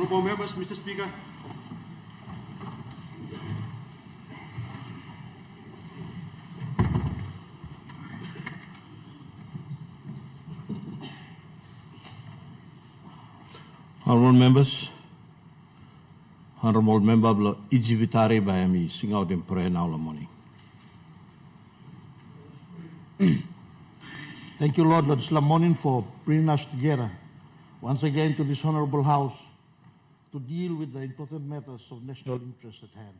Honourable members, Mr. Speaker. Honourable members, Honourable member of Ijivitari by me, sing out in prayer now the morning. Thank you, Lord, this morning for bringing us together once again to this honourable house to deal with the important matters of national interest at hand.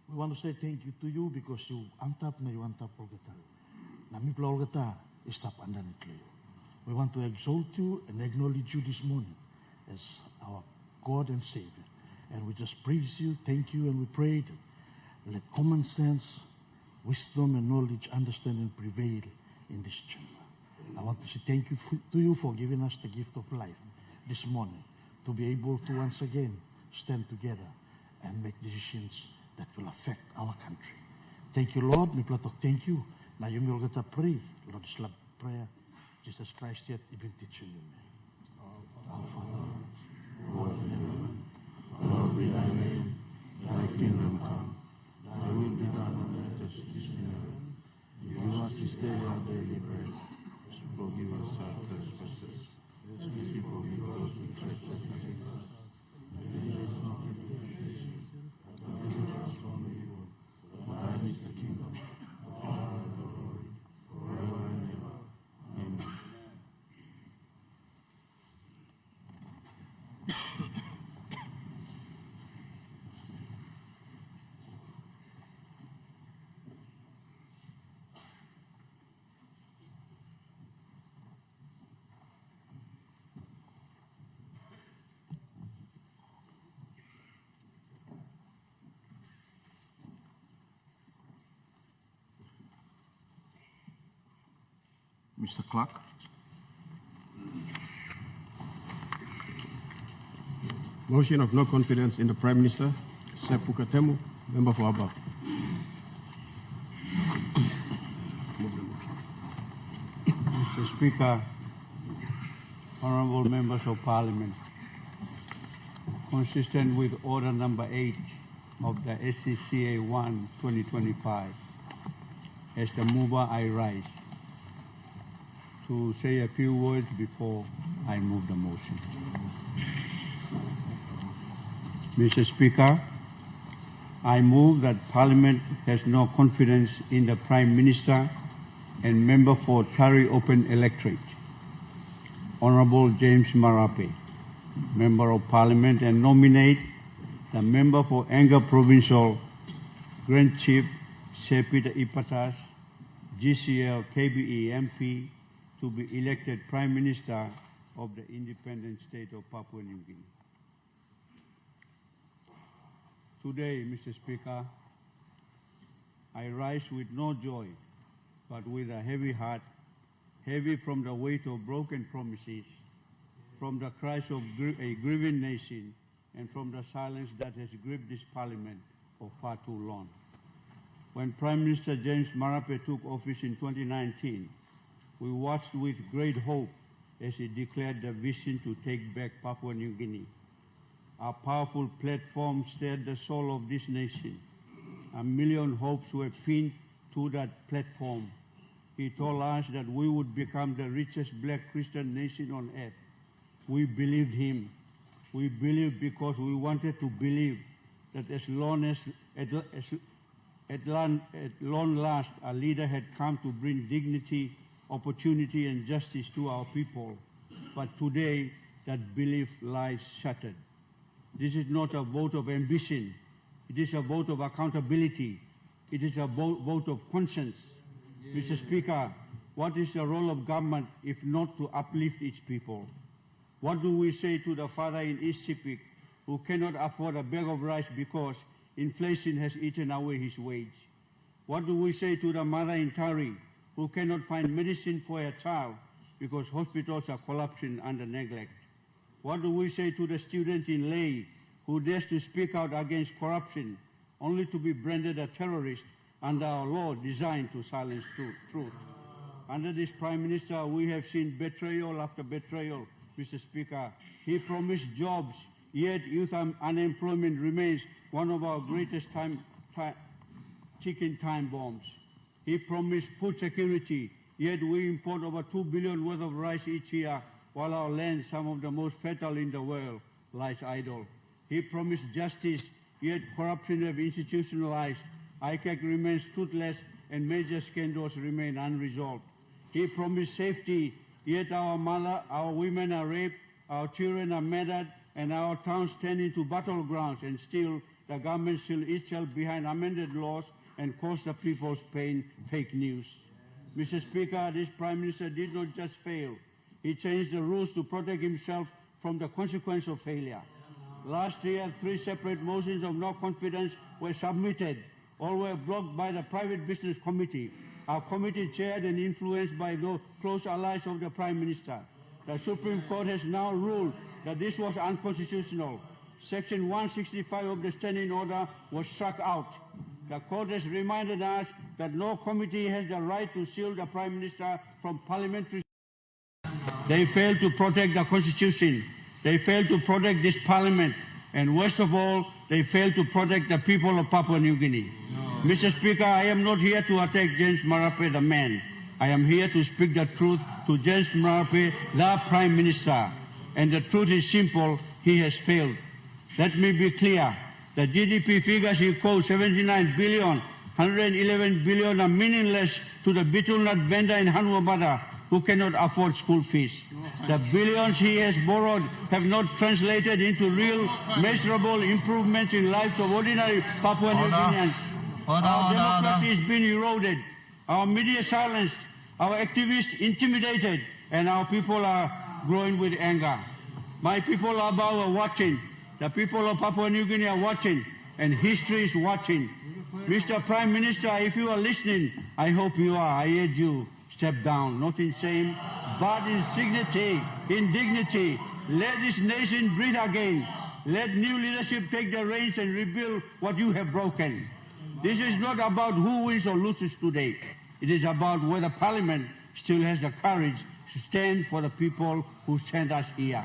We want to say thank you to you because you antap na you antap olgata. Nami pla olgata istap andanit you. We want to exalt you and acknowledge you this morning as our God and Savior. And we just praise you, thank you, and we pray that let common sense, wisdom, and knowledge, understanding prevail in this chamber. I want to say thank you to you for giving us the gift of life this morning, to be able to once again stand together and make decisions that will affect our country. Thank you, Lord. Mi platok thank you. Na yumi olgata pray, Lord, this prayer, Jesus Christ yet even teaching you. Our Father, who art in heaven, hallowed be thy name. Thy kingdom come. Thy will be done on earth as it is in heaven. Give us this day our daily bread. Forgive us our trespasses, as we forgive those who trespass against us. Lead us not into temptation, but deliver us from evil. For thine is the kingdom, the power, and the glory, forever and ever. Amen. Mr. Clark. Motion of no confidence in the Prime Minister. Sepu Katemu, member for Abba. Mr. Speaker, honourable members of Parliament, consistent with Order Number 8 of the SCCA 1 2025, as the mover I rise to say a few words before I move the motion. Mr. Speaker, I move that Parliament has no confidence in the Prime Minister and Member for Tari Open Electorate, Honourable James Marape, Member of Parliament, and nominate the Member for Enga Provincial, Grand Chief Sepita Ipatas, GCL KBE MP, to be elected Prime Minister of the independent state of Papua New Guinea. Today, Mr. Speaker, I rise with no joy, but with a heavy heart, heavy from the weight of broken promises, from the cries of a grieving nation, and from the silence that has gripped this Parliament for far too long. When Prime Minister James Marape took office in 2019, we watched with great hope as he declared the vision to take back Papua New Guinea. Our powerful platform stirred the soul of this nation. A million hopes were pinned to that platform. He told us that we would become the richest black Christian nation on earth. We believed him. We believed because we wanted to believe that at long last, a leader had come to bring dignity, opportunity, and justice to our people. But today, that belief lies shattered. This is not a vote of ambition. It is a vote of accountability. It is a vote of conscience. Mr. Speaker, what is the role of government if not to uplift its people? What do we say to the father in East Sepik who cannot afford a bag of rice because inflation has eaten away his wage? What do we say to the mother in Tari who cannot find medicine for her child because hospitals are collapsing under neglect? What do we say to the student in Leh who dares to speak out against corruption only to be branded a terrorist under our law designed to silence truth? Under this Prime Minister, we have seen betrayal after betrayal, Mr. Speaker. He promised jobs yet youth unemployment remains one of our greatest ticking time bombs. He promised food security, yet we import over 2 billion worth of rice each year, while our land, some of the most fertile in the world, lies idle. He promised justice, yet corruption have institutionalized. ICAC remains toothless and major scandals remain unresolved. He promised safety, yet our women are raped, our children are murdered, and our towns turn into battlegrounds, and still the government still itself behind amended laws and cause the people's pain fake news. Mr. Speaker, this Prime Minister did not just fail. He changed the rules to protect himself from the consequence of failure. Last year, 3 separate motions of no confidence were submitted. All were blocked by the Private Business Committee. Our committee chaired and influenced by the close allies of the Prime Minister. The Supreme Court has now ruled that this was unconstitutional. Section 165 of the standing order was struck out. The court has reminded us that no committee has the right to shield the Prime Minister from parliamentary. They failed to protect the Constitution. They failed to protect this Parliament. And worst of all, they failed to protect the people of Papua New Guinea. No. Mr. Speaker, I am not here to attack James Marape, the man. I am here to speak the truth to James Marape, the Prime Minister. And the truth is simple, he has failed. Let me be clear. The GDP figures he quotes, 79 billion, 111 billion, are meaningless to the betel nut vendor in Hanuabada who cannot afford school fees. The billions he has borrowed have not translated into real, measurable improvements in lives of ordinary Papua New Guineans. Our democracy is being eroded, our media silenced, our activists intimidated, and our people are growing with anger. My people are watching. The people of Papua New Guinea are watching, and history is watching. Mr. Prime Minister, if you are listening, I hope you are. I urge you, step down, not in shame, but in dignity. Let this nation breathe again. Let new leadership take the reins and rebuild what you have broken. This is not about who wins or loses today. It is about whether Parliament still has the courage to stand for the people who sent us here.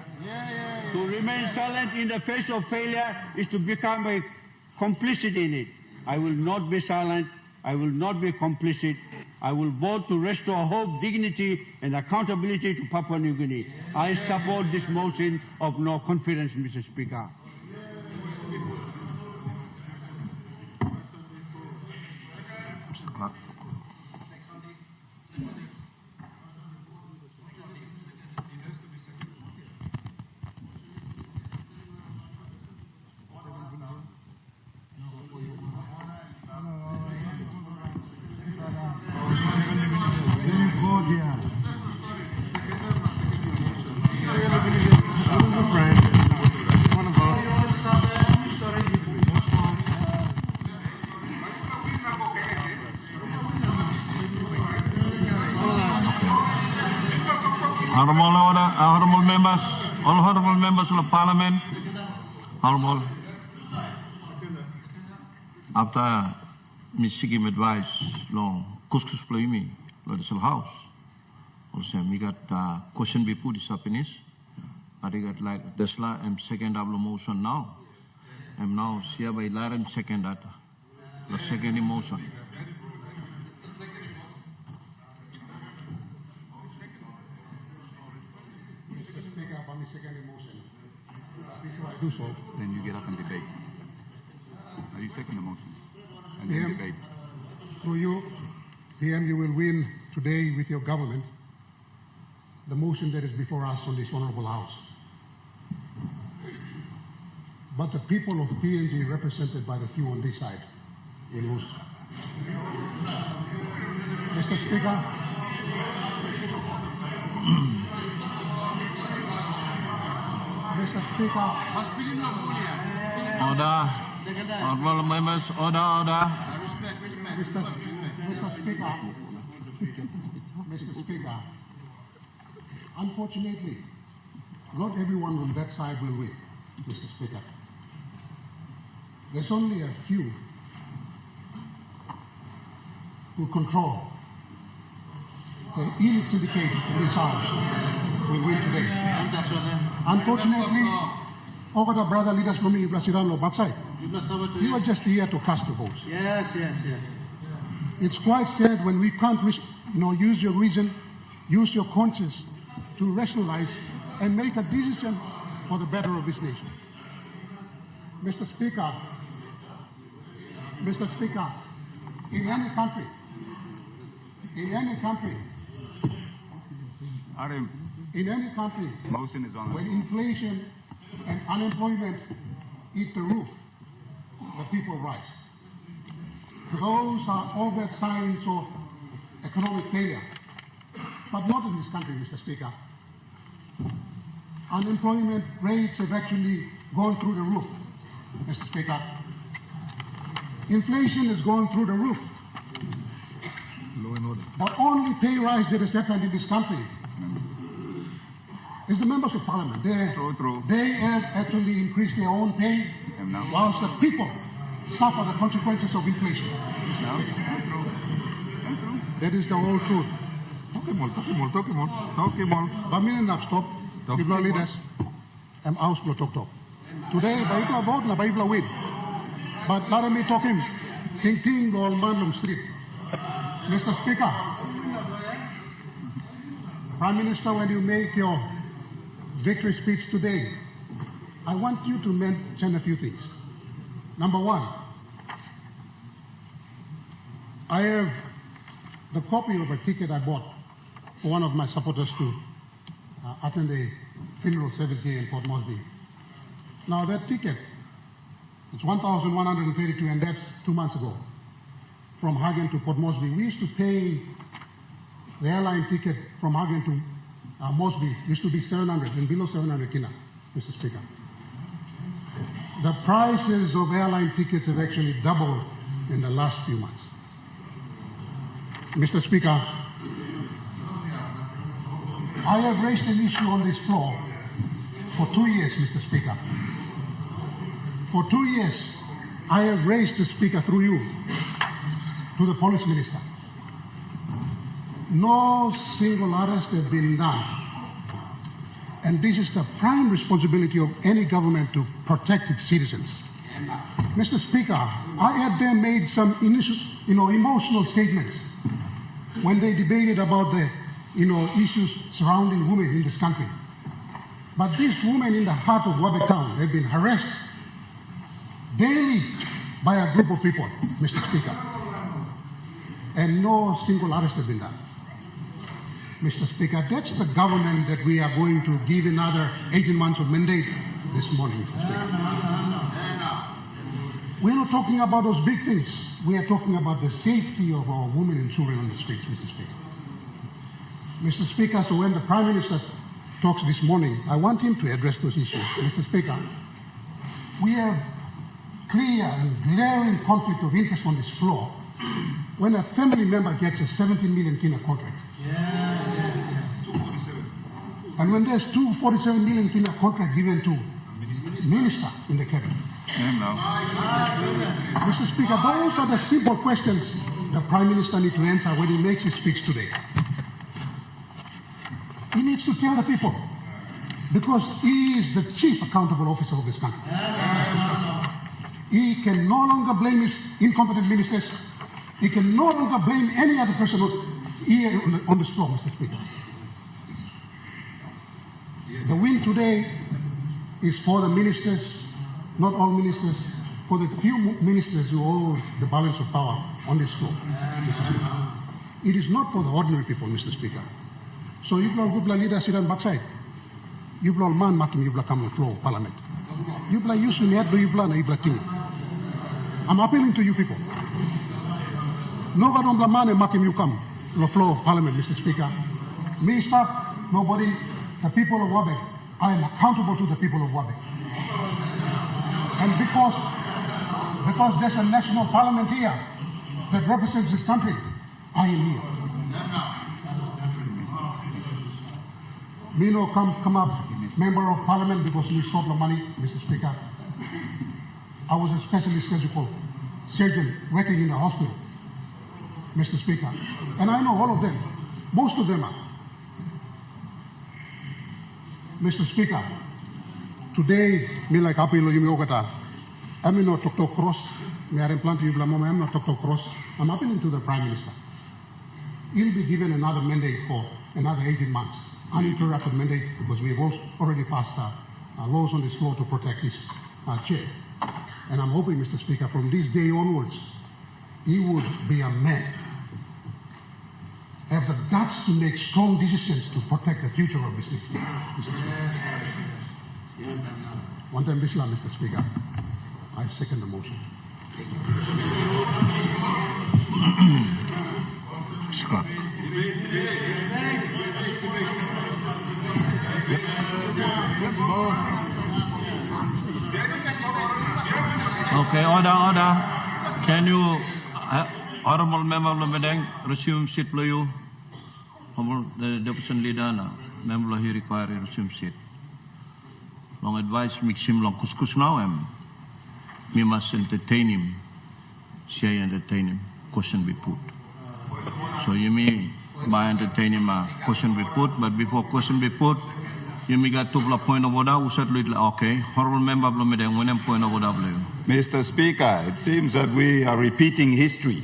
To remain silent in the face of failure is to become a complicit in it. I will not be silent. I will not be complicit. I will vote to restore hope, dignity, and accountability to Papua New Guinea. I support this motion of no confidence, Mr. Speaker. Mr. Clark. Honourable members, all honourable members of the Parliament, honourable. After me seeking advice, long kuskus playmi, the house. Also, me got question be put this up in this. I got like Desla and second double motion now. I'm now here by Laren second that the second emotion. Second emotion. Before I do so, then you get up and debate. Are you second the motion? And then debate. Through you, PM, you will win today with your government the motion that is before us on this honourable house. But the people of PNG, represented by the few on this side, will lose. Mr. Speaker, Mr. Speaker. Order. Honourable members, order. Mr. Speaker. Mr. Speaker. Unfortunately, not everyone on that side will win, Mr. Speaker. There's only a few who control the elite syndicate in this house will win today. Unfortunately, Ogata brother leaders from me, Blasiran Baksai. You are just here to cast your votes. Yes. It's quite sad when we can't, use your reason, use your conscience to rationalize and make a decision for the better of this nation. Mr. Speaker, in any country, Motion is on the when floor. inflation and unemployment eat the roof, the people rise. Those are overt signs of economic failure, but not in this country, Mr. Speaker. Unemployment rates have actually gone through the roof, Mr. Speaker. Inflation has gone through the roof. Law and order. The only pay rise that has happened in this country is the members of parliament. True. They have actually increased their own pay, And now? whilst the people suffer the consequences of inflation. No? True. That is the whole truth. Talk more. Kami na stop, people leaders, and house no talk. Today, baiklah vote na baiklah win. But let me talk him. Ting all man on street. Mr. Speaker, Prime Minister, when you make your victory speech today, I want you to mention a few things. Number one, I have the copy of a ticket I bought for one of my supporters to attend a funeral service here in Port Moresby. Now that ticket, it's 1,132, and that's 2 months ago. From Hagen to Port Moresby, we used to pay the airline ticket from Hagen to Moresby used to be 700 and below 700 kina, Mr. Speaker. The prices of airline tickets have actually doubled in the last few months. Mr. Speaker, I have raised an issue on this floor for 2 years, Mr. Speaker. For 2 years, I have raised the Speaker through you to the Police Minister. No single arrest has been done. And this is the prime responsibility of any government to protect its citizens. Mr. Speaker, I had them made some initial, emotional statements when they debated about the, issues surrounding women in this country. But these women in the heart of Wabe town have been harassed daily by a group of people, Mr. Speaker. And no single arrest has been done. Mr. Speaker, that's the government that we are going to give another 18 months of mandate this morning, Mr. Speaker. We're not talking about those big things. We are talking about the safety of our women and children on the streets, Mr. Speaker. Mr. Speaker, so when the Prime Minister talks this morning, I want him to address those issues. Mr. Speaker, we have clear and glaring conflict of interest on this floor when a family member gets a 17 million kina contract. Yes. 247. And when there's 247 million kina contract given to minister in the cabinet. And now? Mr. Speaker, those are the simple questions the Prime Minister needs to answer when he makes his speech today. He needs to tell the people, because he is the chief accountable officer of this country. He can no longer blame his incompetent ministers. He can no longer blame any other person here on this floor, Mr. Speaker. The win today is for the ministers, not all ministers, for the few ministers who hold the balance of power on this floor, Mr. Speaker. It is not for the ordinary people, Mr. Speaker. So you all good leaders sit on backside. You all man making you come on the floor of Parliament. You all use me at you all. I'm appealing to you people. No God on man and making you come on the floor of Parliament, Mr. Speaker. Me stop, nobody, the people of Wabe. I am accountable to the people of Wabe. And because there's a national parliament here that represents this country, I am here. Me no come up member of parliament because we sought the money, Mr. Speaker. I was a specialist surgeon working in the hospital, Mr. Speaker. And I know all of them. Most of them are. Mr. Speaker, Today, me like apilo yumi okata. I'm not Tok Cross. Me are implant you blamo. I'm not Tok Cross. I'm appealing to the Prime Minister. He'll be given another mandate for another 18 months, uninterrupted mandate, because we've already passed laws on this floor to protect his chair. And I'm hoping, Mr. Speaker, from this day onwards, he would be a man, have the guts to make strong decisions to protect the future of this nation, Mr. Speaker. One time, Mr. Speaker, I second the motion. Scott. Okay, order. Can you, honorable member of the meeting, resume seat, please? The opposition leader, member he require resume seat. Long advice, mix him long kuskus now, we must entertain him. Say entertain him. Question be put. So you may by entertain him question be put, but before question be put, you may get to point of order. Okay, honorable member of the meeting, when point of order. Mr. Speaker, it seems that we are repeating history.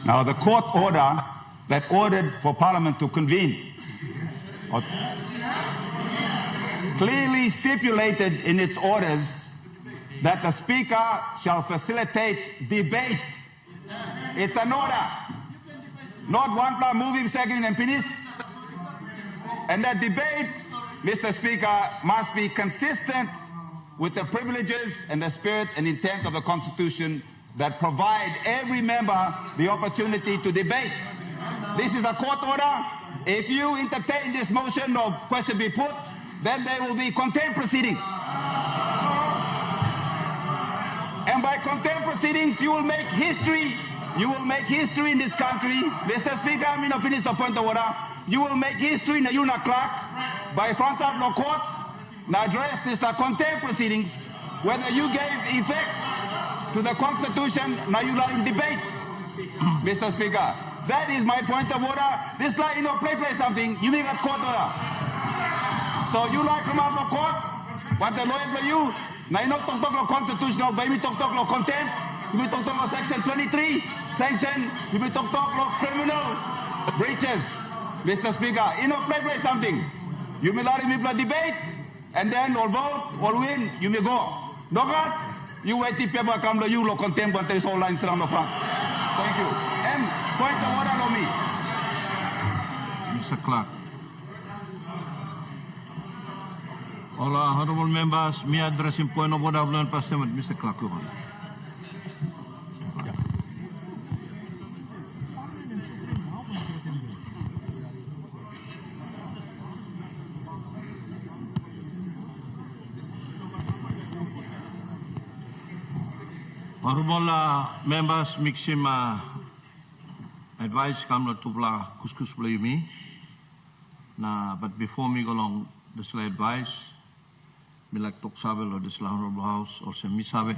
Now, the court order that ordered for Parliament to convene clearly stipulated in its orders that the Speaker shall facilitate debate. It's an order. Not one plan, move him, second, and finish. And that debate, Mr. Speaker, must be consistent with the privileges and the spirit and intent of the Constitution that provide every member the opportunity to debate. This is a court order. If you entertain this motion or question be put, then there will be contempt proceedings. And by contempt proceedings, you will make history. You will make history in this country. Mr. Speaker, I'm going to finish the point of order. You will make history in the Yuna Clark by front of the court. Now address this the contempt proceedings, whether you gave effect to the Constitution, now you are in debate. Mr. Speaker, that is my point of order. This like, play something, you make a court order. So you like come out of court, what the lawyer for you, now you know talk constitutional, but you talk contempt, you may talk section 23, sanction, you may talk criminal breaches. Mr. Speaker, play something. You may let me play debate, and then all vote, all win, you may go. No God, you wait till people come to you, lo contempt, but there is all lines around the front. Thank you. And point of order on me. Mr. Clark. All honorable members, me addressing point of order of learned Parliament, Mr. Clark. Honorable members, mixing advice come to blah kuskus play me. But before me go along this advice, me like talk sabe or this honorable house or say me sabe.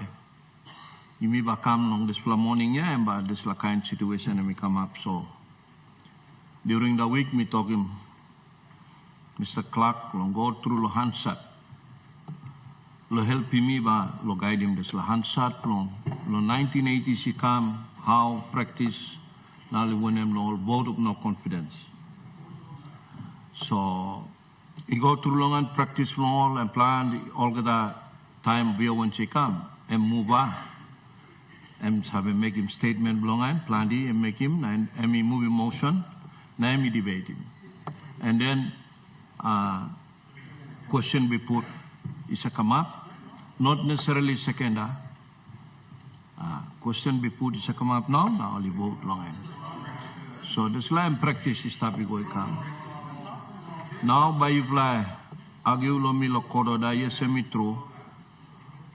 You may come on this morning, yeah, and but this kind situation and me come up. So during the week, me talking Mr. Clark long go through lo Hansat. Lo help me ba lo guide him this lo Hansat lo 1980 she come how practice now when him no vote of no confidence. So he go through long and practice long and plan all the time we when she come and move on. And have him make him statement long and plan and make him and me move in motion, now me debate him. And then question be put is a come up, not necessarily second. Question be put is a come up now only vote long end. So this line practice is start going come. Now by you play argue lo mi lo kododa yes me true.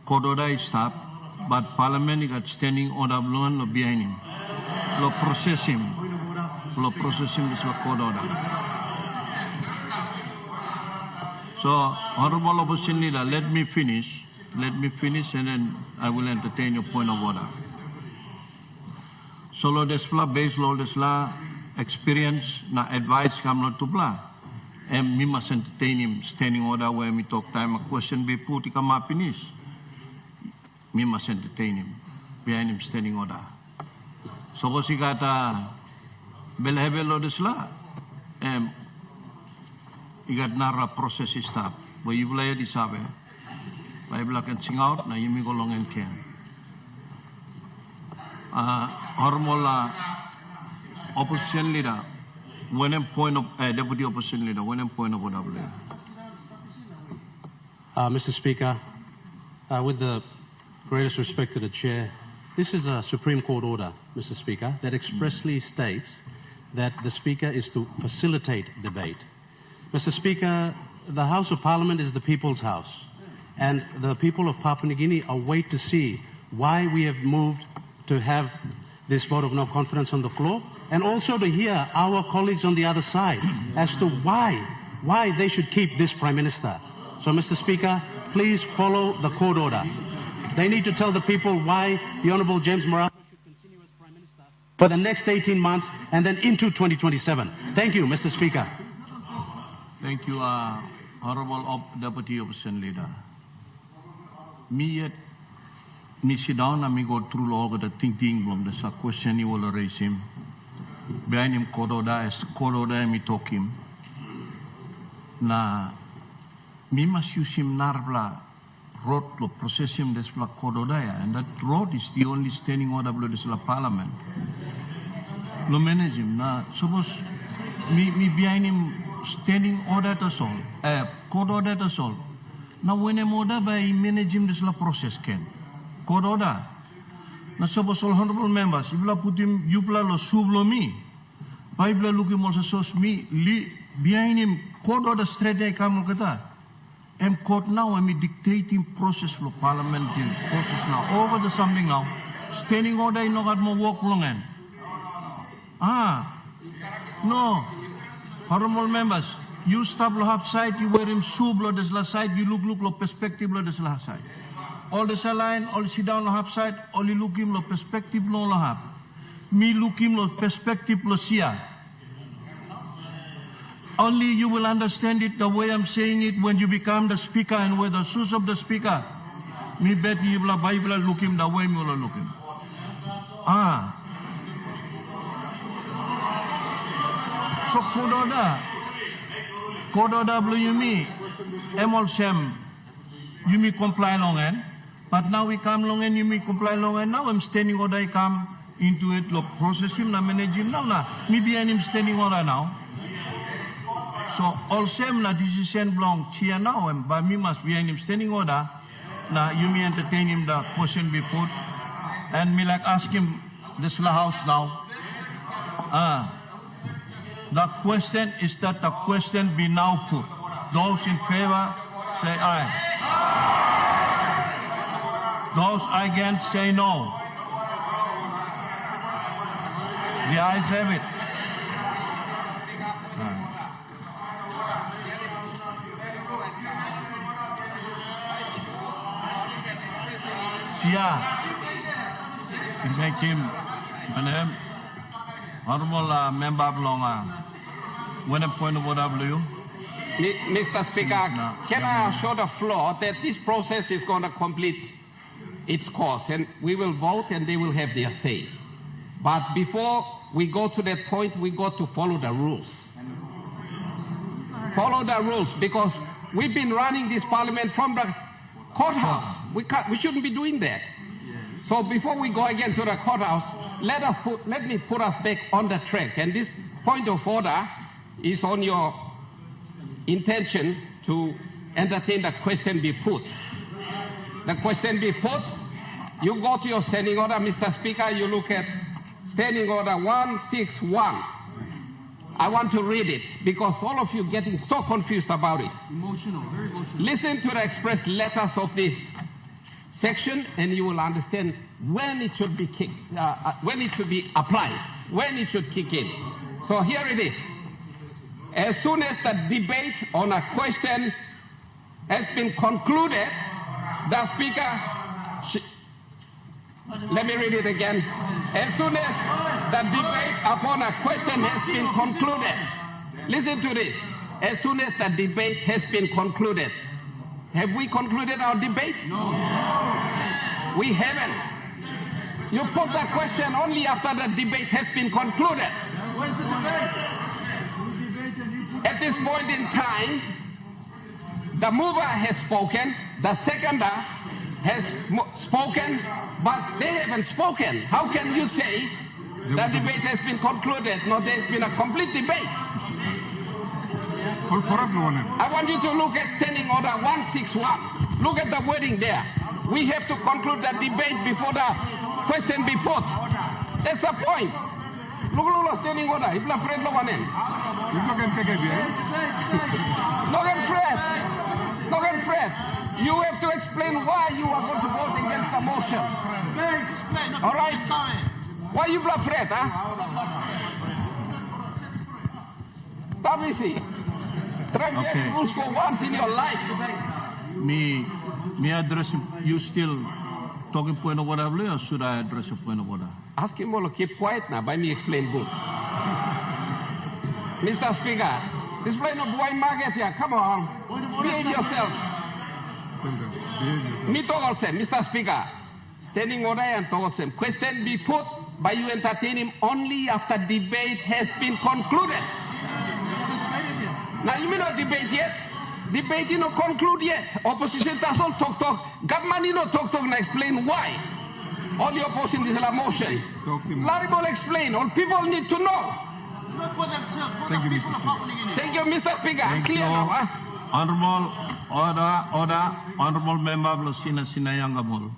Kododa is stop, but Parliament got standing order blown lo behind him. Lo process him this lo kododa. So honorable opposition leader, let me finish and then I will entertain your point of order. So lo desla based lo desla experience na advice kam lo to bla. and we must entertain him standing order where we talk time a question be put come up in his. We must entertain him behind him standing order. So was he got belhebelo desla he got nara process stop where you play this abe Bible can sing out na yumi golong and can hormola opposition leader when point of deputy opposition leader when point of order. Mr. Speaker, with the greatest respect to the chair, this is a Supreme Court order, Mr. Speaker, that expressly states that the Speaker is to facilitate debate. Mr. Speaker, the House of Parliament is the people's house, and the people of Papua New Guinea await to see why we have moved to have this vote of no confidence on the floor, and also to hear our colleagues on the other side as to why they should keep this Prime Minister. So, Mr. Speaker, please follow the court order. They need to tell the people why the Honourable James Marape should continue as Prime Minister for the next 18 months and then into 2027. Thank you, Mr. Speaker. Thank you, Honourable Deputy Opposition Leader. Me sit down and me go through all the thinking from the question you will raise him. Behind him, Kododa, as Kododa, me talk him. Na, me must use him narvla road to process him this la Kododa, and that road is the only standing order below this la Parliament. Lo manage him. Na, suppose me behind him standing order to solve, court order to solve. Now when I'm order by manage him this la process can. Court order. Na suppose all honorable members, if you put him, you play lo sublo me. Bible looking also shows me behind him court order straight I come kata. And court now I'm dictating process for parliamentary process now. Over the something now. Standing order in no got more work long end. No. Honorable members, you stop lo half side, you wear him sub lo this last side, you look lo perspective lo this last side. All the line, all sit down lo half side, all you look him lo perspective lo half. Me look him lo perspective lo sia. Only you will understand it the way I'm saying it when you become the speaker and with the shoes of the speaker. Me bet you will Bible look him the way me will look him. So Kododa blue you me, Emol Shem, you me comply long end. But now we come long and you me comply long and now I'm standing order I come into it, look, process him, na manage him now, me behind him standing order now. So all same na decision belong chia now and by me must behind him standing order. Now you may entertain him the question be put and me like ask him this la house now. The question is that the question be now put. Those in favor say aye. Those against say no. The ayes have it. You make him an honorable member belong when a point of order you. Mr. Speaker, can I assure the floor that this process is going to complete its course and we will vote and they will have their say. But before we go to that point, we got to follow the rules. Follow the rules because we've been running this parliament from the courthouse. We shouldn't be doing that. So before we go again to the courthouse, let me put us back on the track. And this point of order is on your intention to entertain the question be put. The question be put, you go to your standing order, Mr. Speaker, you look at standing order 161. I want to read it because all of you are getting so confused about it. Emotional, very emotional. Listen to the express letters of this section and you will understand when it should be when it should be applied, when it should kick in. So here it is. As soon as the debate on a question has been concluded, the Speaker, let me read it again. As soon as the debate upon a question has been concluded, listen to this. as soon as the debate has been concluded. Have we concluded our debate? No. We haven't. You put the question only after the debate has been concluded. Where's the debate? At this point in time, the mover has spoken, the seconder has spoken, but they haven't spoken. How can you say the debate has been concluded? No, there's been a complete debate. I want you to look at Standing Order 161. Look at the wording there. We have to conclude the debate before the question be put. That's the point. Look at Standing Order. If la Fred Look and Fred. You have to explain why you are going to vote against the motion. All right? Why you bluff Fred, huh? Stop easy. Try to get rules for once in your life. Me address you still talking point of order, or should I address a point of order? Ask him all to keep quiet now. By me explain good. Mr. Speaker, this play no boy market here. Come on. Behave yourselves. Me talk also, Mr. Speaker. Standing order and talk also. Question be put by you entertain him only after debate has been concluded. Now you may not debate yet. Debate you not conclude yet. Opposition does all talk. Government you not talk now explain why. All the opposition is a motion. Larry will explain. All people need to know. Not for themselves, for the people of Papua New Guinea. Thank you, Mr. Speaker. I'm clear now. Huh? Honorable Member of Sina Sinayangamol.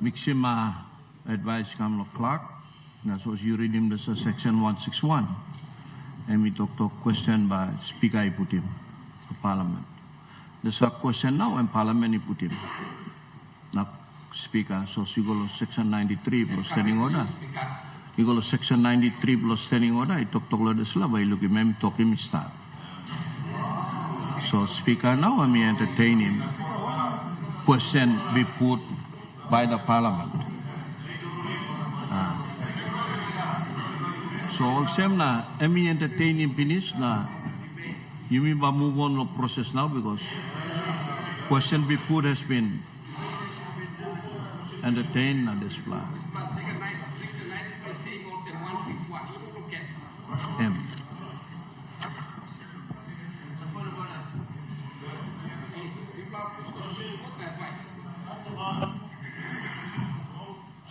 Mixima advice come clerk. That's what you read him this section 161. And we talk question by Speaker I put him to Parliament. There's a question now and Parliament I put him. Now Speaker, so you go to section 93 plus standing order. You go to section 93 plus standing order. I talk this love. I look at him talk him start. So Speaker now I may entertain him. Question be put by the Parliament. So all same na, emi entertaining finish na, you mean ba move on the process now because question be put has been entertained na this plan.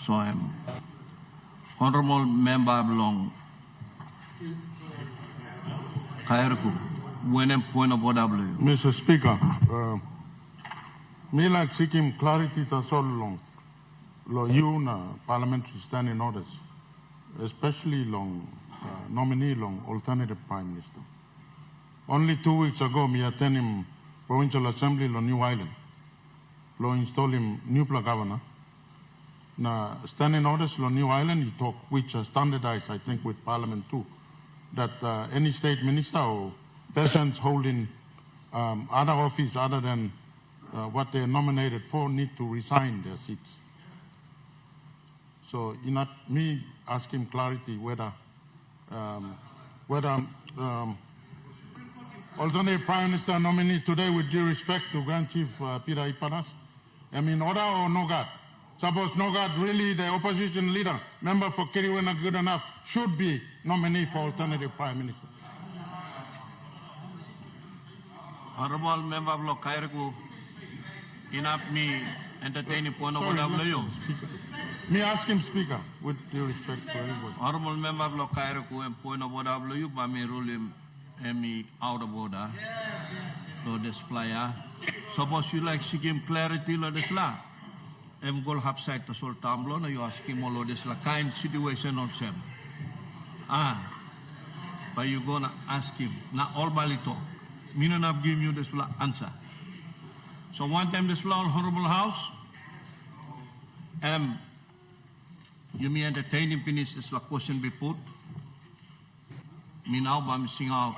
So I'm Honorable Member belong. Mr. Speaker, me like seeking clarity that's all long. Lo you na parliamentary standing orders, especially long nominee long alternative prime minister. Only 2 weeks ago, me attend him provincial assembly lo New Island. Lo install him new governor. Na standing orders lo New Island, you talk which are standardized, I think, with Parliament too. That any state minister or persons holding other office other than what they're nominated for need to resign their seats. So, me asking clarity whether alternative Prime Minister nominee today, with due respect to Grand Chief Peter Ipanas, order or no God? Suppose no God really the opposition leader, member for Kiriwena good enough, should be nominee for alternative Prime Minister. Honorable Member of Kairaku, enough me entertaining point of order. Me ask him, Speaker, with due respect to everybody. Honorable Member of Kairaku and point of order, but me rule him and me out of order. So display. Suppose you like seeking clarity, lo disla. Em gol hapside to sol tamblo na you ask him all this la kind situation on sem. But you gonna ask him na all balito. Me not give you this answer. So one time this honorable house, you may entertain him finish this question be put. Me now by missing out.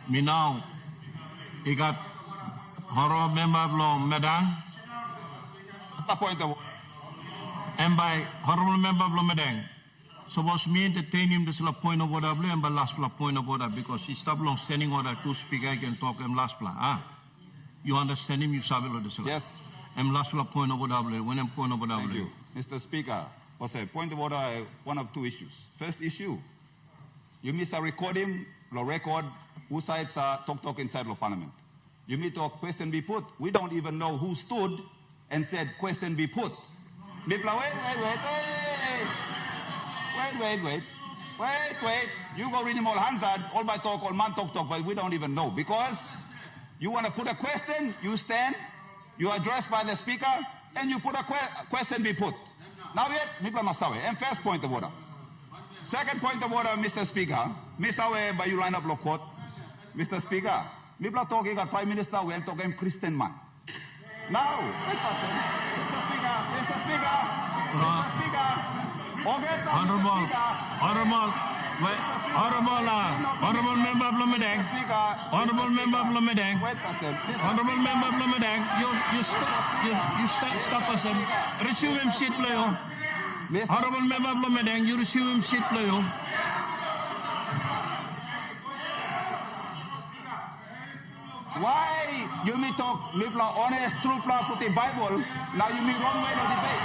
Me now, he got horror member of law, Madam. And by Honorable Member Blomedeng, suppose me entertain him this point of order and by last point of order because he stop long standing order to speak I can talk and last plan. Ah, you understand him? You sabi lo this. Yes. And last point of order when I'm point of order. Thank you, Mr. Speaker. What's a point of order? One of two issues. First issue, you miss a recording, the record who sides are talk inside the Parliament. You meet a question be put. We don't even know who stood and said question be put. People are, wait. You go read him all Hansard, all by talk, all man talk, but we don't even know. Because you want to put a question, you stand, you are addressed by the speaker, and you put a question be put. Now yet, people must say, and first point of order. Second point of order, Mr. Speaker, Miss Awe by you line up court. Mr. Speaker, people are talking about Prime Minister, we are talking Christian man. Now, Mr. Speaker, Honorable Member Blomedeng, Honorable Member Blomedeng, Honorable Member Blomedeng, you stop us and receive him seat player. Honorable Member Blomedeng, you receive him seat player. Why you me talk, me bla honest, true bla put the Bible, now you me wrong way no debate.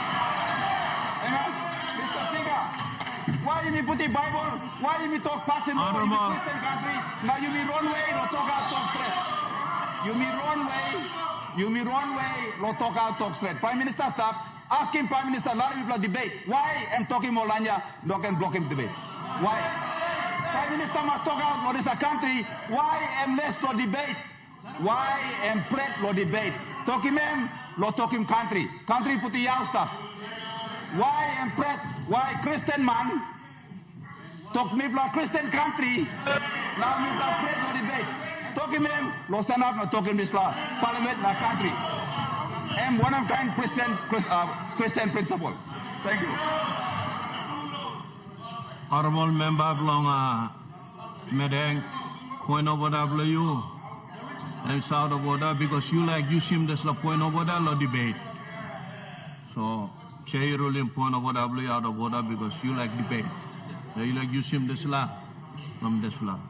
Mr. Speaker, why you me put the Bible, why you me talk passing over in the Christian country, now you me wrong way, no talk straight. You me wrong way, no talk straight. Prime Minister stop, ask him Prime Minister, lot of people debate. Why am talking Molanya, no can block him debate. Why? Prime Minister must talk out, no this a country, why am less no debate? Why am pret lo debate? Talking him, lo talking country. Country put the young stuff. Why am pret? Why Christian man? Talk me bla Christian country. Now me bla pret lo debate. Talking him, lo stand up no talking this la Parliament la country. Am one of kind Christian principle. Thank you. Honorable Member Blonga Medeng, point of order you. And it's out of order because you seem this la point of order lo debate. So chair ruling point of order out of order because you like debate. So you seem this la from this la.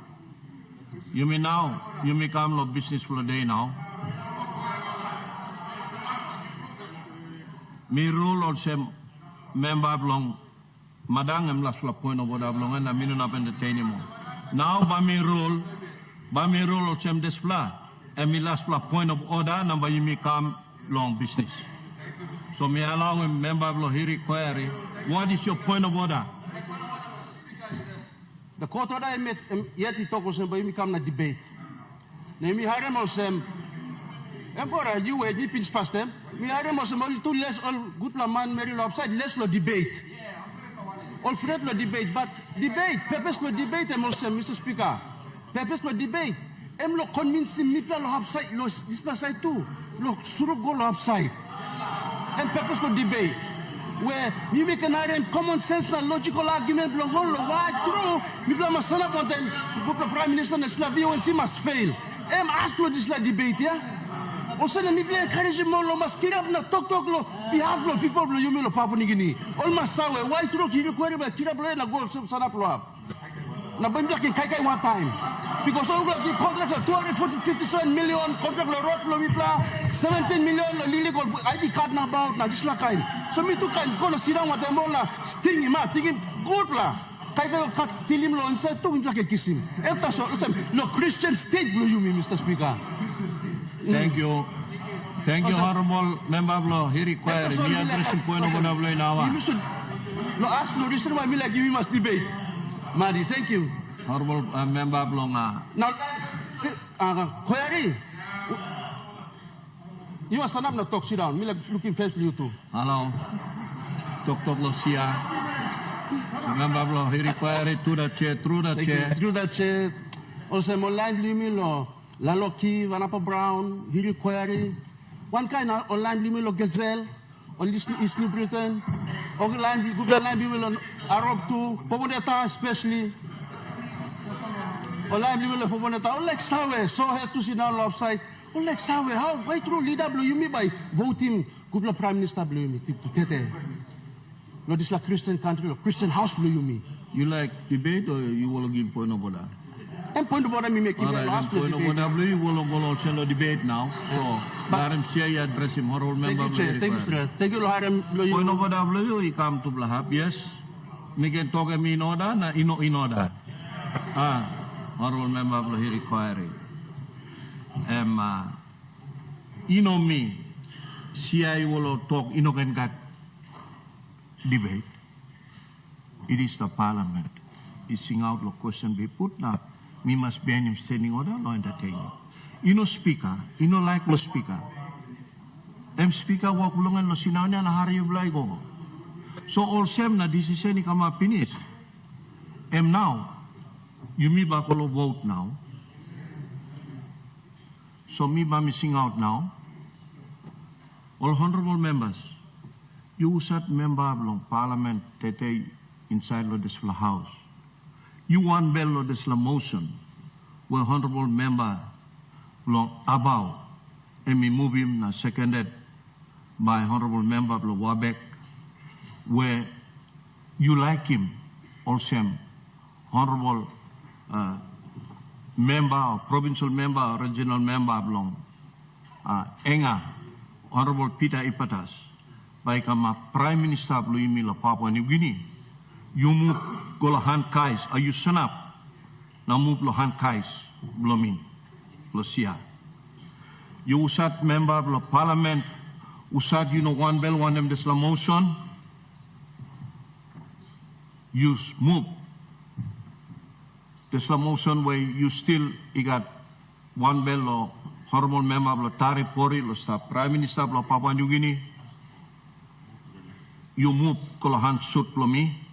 You may now come lo business for the day now. Me rule also member belong madang am last la point of order belong and I mean not entertain anymore. Now by me rule also display. And my last point of order, number you may come long business. So may I allow a member of Lohiri query, what is your point of order? The court order I met yet he talk was about me come na debate. Name harem also Emperor, you were deep in past them. Me harem also only two less all good man Mary upside, less lo debate. All Fred lo debate, but debate, purpose lo debate, Mr. Speaker. Purpose lo debate. Em lo convince me lo upside lo this side too. Lo suru go lo upside. And purpose lo debate. Where you make an iron common sense and logical argument lo go lo why true. Me bla masana po then the Prime Minister na Slavia and must fail. Em ask lo this la debate yeah. Also me bla encourage mo lo mas kirap na talk lo behalf lo people lo yumi lo Papua New Guinea. All masawe why true ki require ba kirap lo na go sana pro. Na ba mbiakin kai one time. Because all the contracts are 257 million, contract la road lo mipla, 17 million illegal ID card na about na just la kind. So me too can go to sit down with them all sting him out, thinking good la. Kai kat tilim lo inside to mipla ke kisim. After so no Christian state lo you me Mr. Speaker. Thank you. Thank you, Honorable Member of Law. He requires me addressing point of order now. You should no ask no reason why me like we must debate. Madi, thank you. Honorable Member Blonga. Now, query. You must stand up and talk, sit down. Me like looking face for you too. Hello. Talk Lucia. Member Blonga, he required to the chair, through the chair. Through the chair. Also, my line limit La Loki, Vanapa Brown, he required one kind of online limit Gazelle, on East New Britain, online limit on Arab too, Poboneta especially. Online limit on Poboneta, all like Sawe, so had to sit down outside. All like Sawe, how, why true leader blue you me by voting, good Prime Minister blue me to Tete. Lo this la Christian country, lo Christian house lo you me. You like debate or you will give point of order? And point of order me make him Alright, last point of order, you will also debate now. So, Madam Chair, you address him, honorable member. Thank you, Chair. Thank you, sir. Thank you, Loharam. Point of order, you come to Blahab, yes. Me can talk me in order, na in order. Honorable member, he require it. Me, CI will talk, can get debate. It is the parliament. It's sing out the question be put now. Me must be in standing order, no entertaining. Speaker, like the speaker. Speaker, walk along and no sinanya na hari blay go. So all same na decision ni kama finish. Now, you me ba vote now. So me ba missing out now. All honorable members, you said member of parliament tete inside of this house. You want bell of this motion where honorable member long about and me move him na seconded by honorable member of Wabek where you like him also honorable member or provincial member or regional member of long Enga honorable Peter Ipatas by kama prime minister of Papua New Guinea. You move go hand kais, are you son up? Now move lo hand kais, blomi, lo sia. You usat member of the parliament, usat one bell, one them this la motion. You move this la motion where you still got one bell or honorable member of the Tari Pori, lo sta prime minister of Papua New Guinea. You move go hand suit blomi.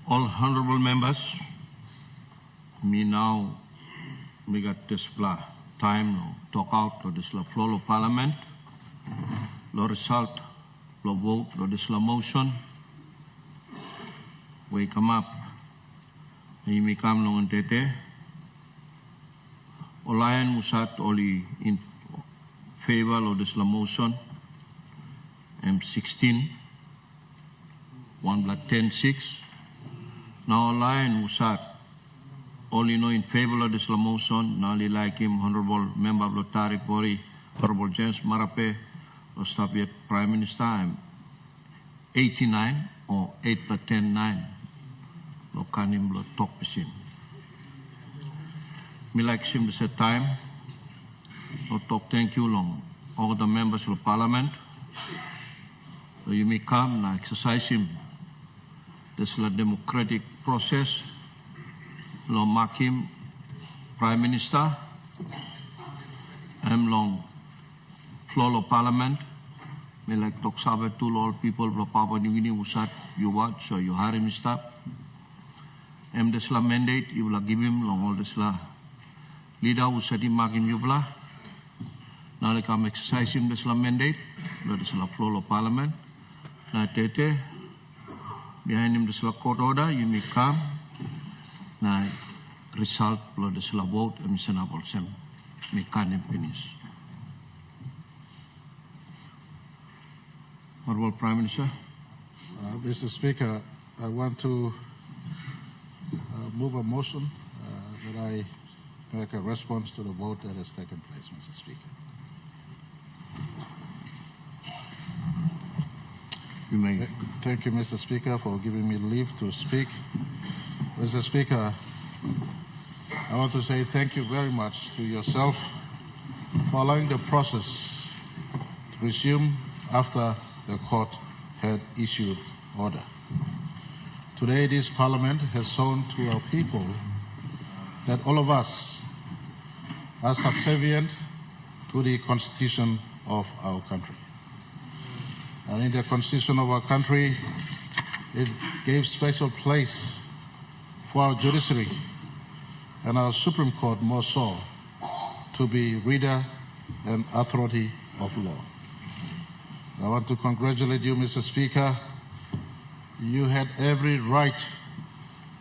All honorable members, me now, we got this time to talk out to this floor of parliament. The result, the vote, this motion, we come up, we come long tete. Olayan musat only in favor of this motion, M16, 1-10-6. Now Olayan musat only no in favor of this motion, now like him, Honorable Member of the Tarik Bori, Honorable James Marape, or Soviet Prime Minister, I'm 89 or 8-10-9. Lo kanim lo talk pisin. Me like him this time. No talk thank you long. All the members of Parliament. So you may come and exercise him. This is a democratic process. Lo mark him Prime Minister. I'm long floor of Parliament. May like talk sabe to all people of Papua New Guinea usat you watch or you hire him stop. Desla mandate you will give him long all desla. Leader usat him makin you blah. Now like I'm exercising desla mandate. Lo desla floor of parliament. Na tete behind him desla court order you may come. Na result lo desla vote emisena bolsem. May can finish. Honorable Prime Minister. Mr. Speaker, I want to move a motion that I make a response to the vote that has taken place, Mr. Speaker. You may. Thank you, Mr. Speaker, for giving me leave to speak. Mr. Speaker, I want to say thank you very much to yourself for allowing the process to resume after the court had issued order. Today, this Parliament has shown to our people that all of us are subservient to the Constitution of our country. And in the Constitution of our country, it gave special place for our judiciary and our Supreme Court more so to be reader and authority of law. I want to congratulate you, Mr. Speaker. You had every right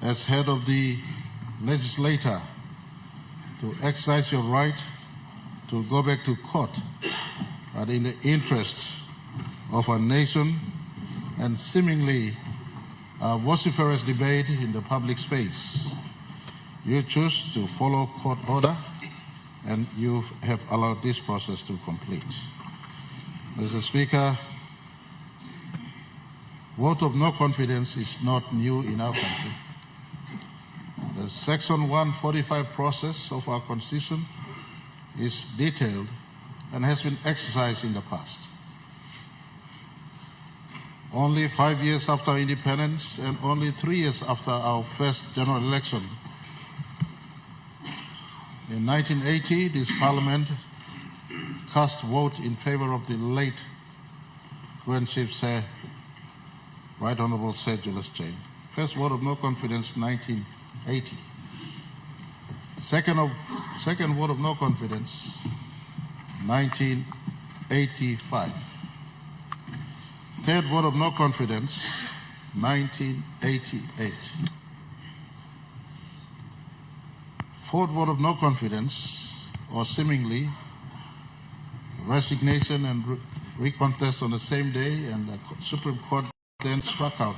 as head of the legislature to exercise your right to go back to court, but in the interest of our nation and seemingly a vociferous debate in the public space, you choose to follow court order and you have allowed this process to complete. Mr. Speaker, vote of no confidence is not new in our country. The Section 145 process of our Constitution is detailed and has been exercised in the past. Only 5 years after our independence and only 3 years after our first general election, in 1980, this Parliament cast vote in favor of the late Grand Chief Sir, Right Honorable Sir Julius Jane. First vote of no confidence, 1980. Second vote of no confidence, 1985. Third vote of no confidence, 1988. Fourth vote of no confidence, or seemingly resignation and recontest on the same day, and the Supreme Court then struck out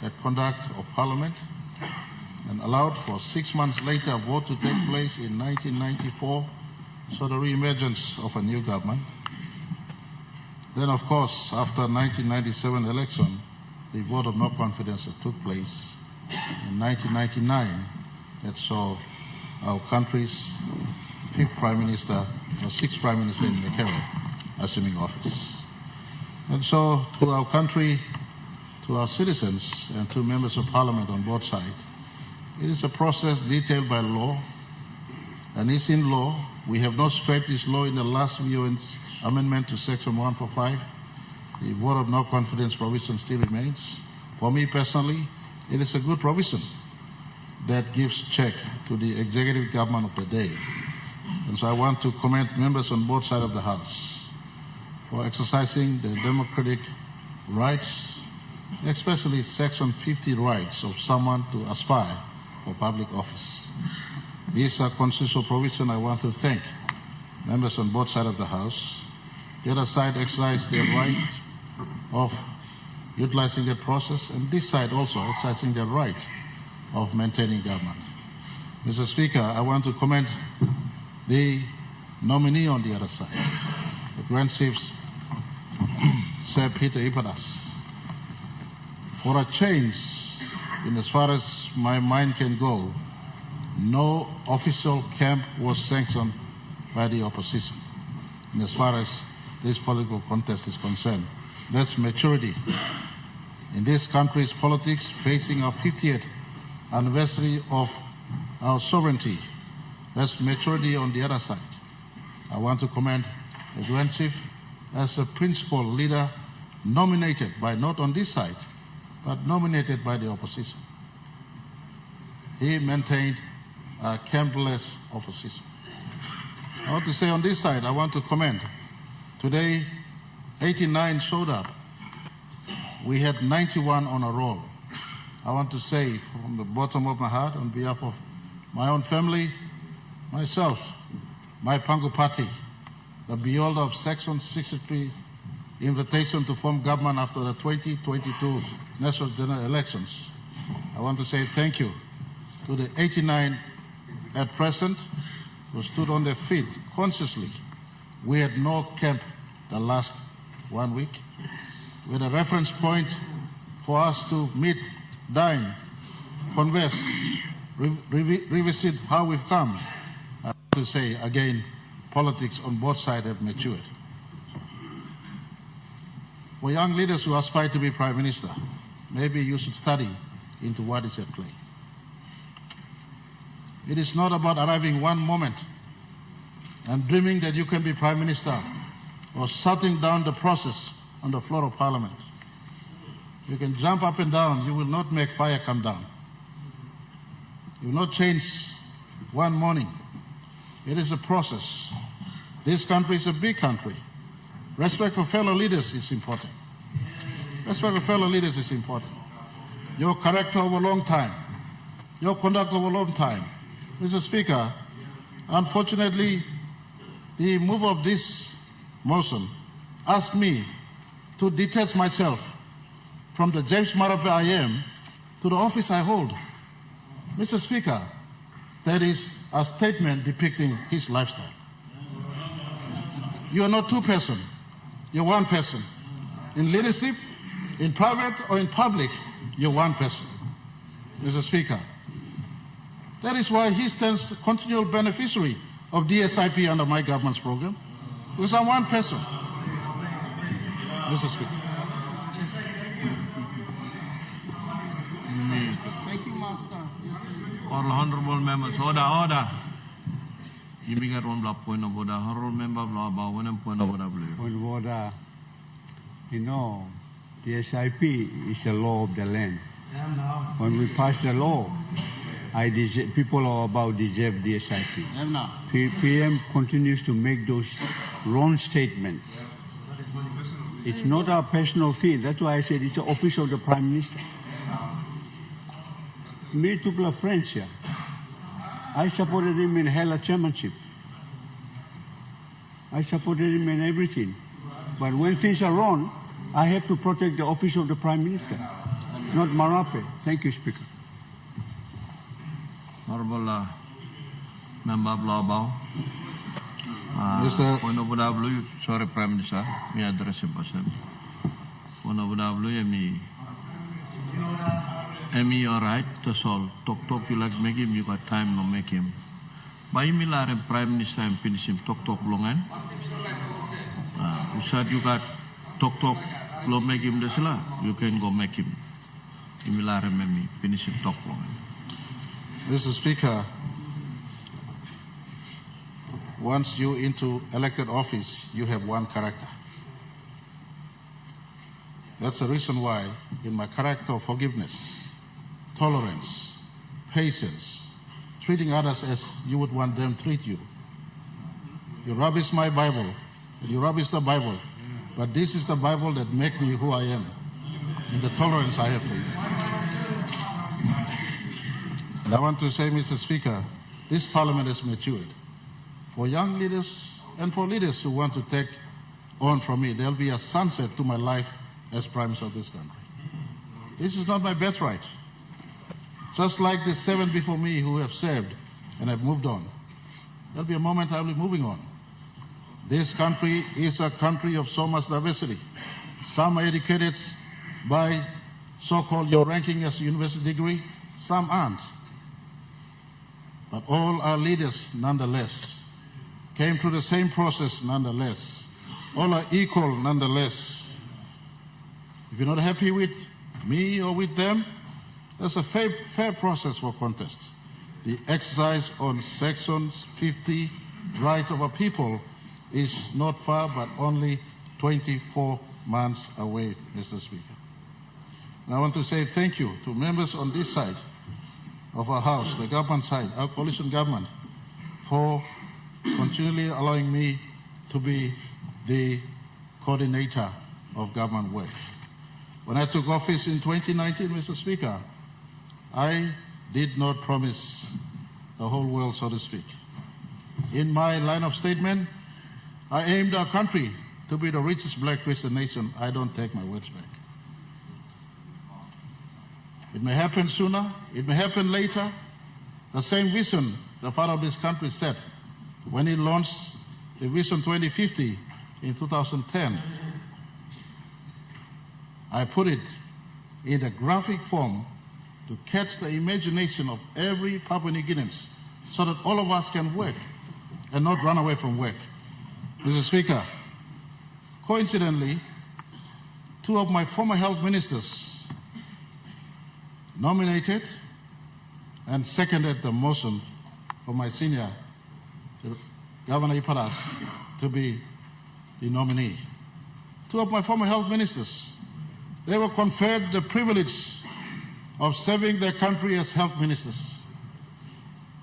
that conduct of Parliament and allowed for 6 months later a vote to take place in 1994, so the re-emergence of a new government. Then, of course, after 1997 election, the vote of no confidence that took place in 1999 that saw our country's fifth Prime Minister, or sixth Prime Minister in the cabinet, assuming office. And so, to our country, to our citizens, and to members of Parliament on both sides, it is a process detailed by law, and it's in law. We have not scrapped this law in the last VON's amendment to Section 145. The vote of no confidence provision still remains. For me personally, it is a good provision that gives check to the executive government of the day. And so I want to commend members on both sides of the House for exercising their democratic rights, especially Section 50 rights of someone to aspire for public office. These are constitutional provisions. I want to thank members on both sides of the House. The other side exercised their right of utilizing the process, and this side also exercising their right of maintaining government. Mr. Speaker, I want to commend the nominee on the other side, the Grand Chief Sir Peter Ipadas. For a change, in as far as my mind can go, no official camp was sanctioned by the opposition. And as far as this political contest is concerned, that's maturity. In this country's politics, facing our 50th anniversary of our sovereignty, that's maturity on the other side. I want to commend the Grand Chief as a principal leader nominated by, not on this side, but nominated by the opposition. He maintained a campless opposition. I want to say on this side, I want to comment. Today, 89 showed up. We had 91 on a roll. I want to say from the bottom of my heart, on behalf of my own family, myself, my Pangu party, the beholder of Section 63 invitation to form government after the 2022 national general elections. I want to say thank you to the 89 at present who stood on their feet consciously. We had no camp the last 1 week. We had a reference point for us to meet, dine, converse, revisit how we've come. I want to say again, politics on both sides have matured. For young leaders who aspire to be Prime Minister, maybe you should study into what is at play. It is not about arriving one moment and dreaming that you can be Prime Minister or shutting down the process on the floor of Parliament. You can jump up and down, you will not make fire come down. You will not change one morning. It is a process. This country is a big country. Respect for fellow leaders is important. Respect for fellow leaders is important. Your character over a long time, your conduct over a long time. Mr. Speaker, unfortunately, the move of this motion asked me to detach myself from the James Marape I am to the office I hold. Mr. Speaker, that is a statement depicting his lifestyle. You are not two persons, you're one person. In leadership, in private or in public, you're one person. Mr. Speaker, that is why he stands continual beneficiary of DSIP under my government's program, because I'm one person. Mr. Speaker. Thank you, Master. All honorable members, order. You make a one point of order. Honorable member, about one point of order. Point of order. You know, the SIP is the law of the land. When we pass the law, people are about deserve the SIP. PM continues to make those wrong statements. It's not our personal thing. That's why I said it's the office of the Prime Minister. Me too, are friends here. I supported him in Hela chairmanship. I supported him in everything. But when things are wrong, I have to protect the office of the Prime Minister, not Marape. Thank you, Speaker. Honorable Member Blabao. Point of order, sorry, Prime Minister, me address the person. Point of order, me all right, that's all. Talk, you like make him, you got time, no make him. By me, Prime Minister, and finish him, talk, longan. You said you got talk, lo make him the sala, you can go make him. Imilare me, finish him, talk, longan. Mr. Speaker, once you into elected office, you have one character. That's the reason why in my character of forgiveness, tolerance, patience, treating others as you would want them to treat you. You rubbish my Bible, and you rubbish the Bible, but this is the Bible that makes me who I am, and the tolerance I have for you. And I want to say, Mr. Speaker, this Parliament has matured. For young leaders and for leaders who want to take on from me, there'll be a sunset to my life as Prime Minister of this country. This is not my birthright. Just like the 7 before me who have served and have moved on, there'll be a moment I'll be moving on. This country is a country of so much diversity. Some are educated by so-called your ranking as a university degree, some aren't. But all our leaders, nonetheless, came through the same process, nonetheless. All are equal, nonetheless. If you're not happy with me or with them, there's a fair process for contest. The exercise on Section 50 right of a people is not far, but only 24 months away, Mr. Speaker. And I want to say thank you to members on this side of our House, the government side, our coalition government, for continually allowing me to be the coordinator of government work. When I took office in 2019, Mr. Speaker, I did not promise the whole world, so to speak. In my line of statement, I aimed our country to be the richest black Christian nation. I don't take my words back. It may happen sooner, it may happen later. The same vision the father of this country set when he launched the Vision 2050 in 2010. I put it in a graphic form to catch the imagination of every Papua New Guinean so that all of us can work and not run away from work. Mr. Speaker, coincidentally, two of my former health ministers nominated and seconded the motion for my senior, Governor Iparas, to be the nominee. Two of my former health ministers, they were conferred the privilege of serving their country as health ministers.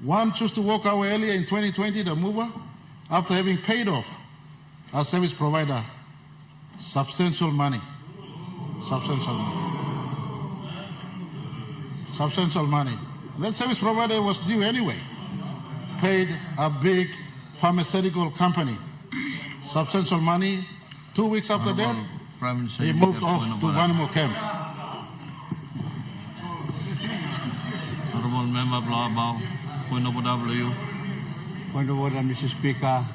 One chose to walk away earlier in 2020, the mover, after having paid off our service provider substantial money. Substantial money. That service provider was due anyway. Paid a big pharmaceutical company substantial money. 2 weeks after that, he moved off to Vanimo camp. Honorable Member Blabao, point of order. Point of order, Mr. Speaker.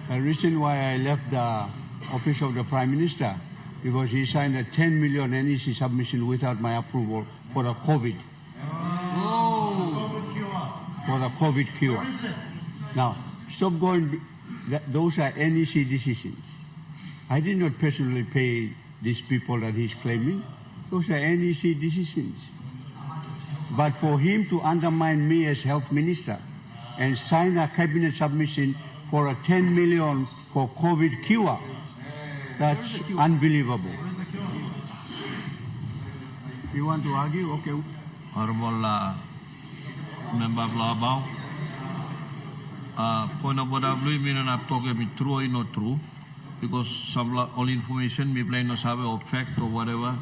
The reason why I left the office of the Prime Minister, because he signed a 10 million NEC submission without my approval for the COVID. For the COVID cure. Now, stop going, those are NEC decisions. I did not personally pay these people that he's claiming. Those are NEC decisions. But for him to undermine me as health minister and sign a cabinet submission for a 10 million for COVID cure, that's unbelievable. You want to argue? Okay. Honorable Member Blabao, point of order, we mean not talking true or not true, because some all information we play no sabe of fact or whatever,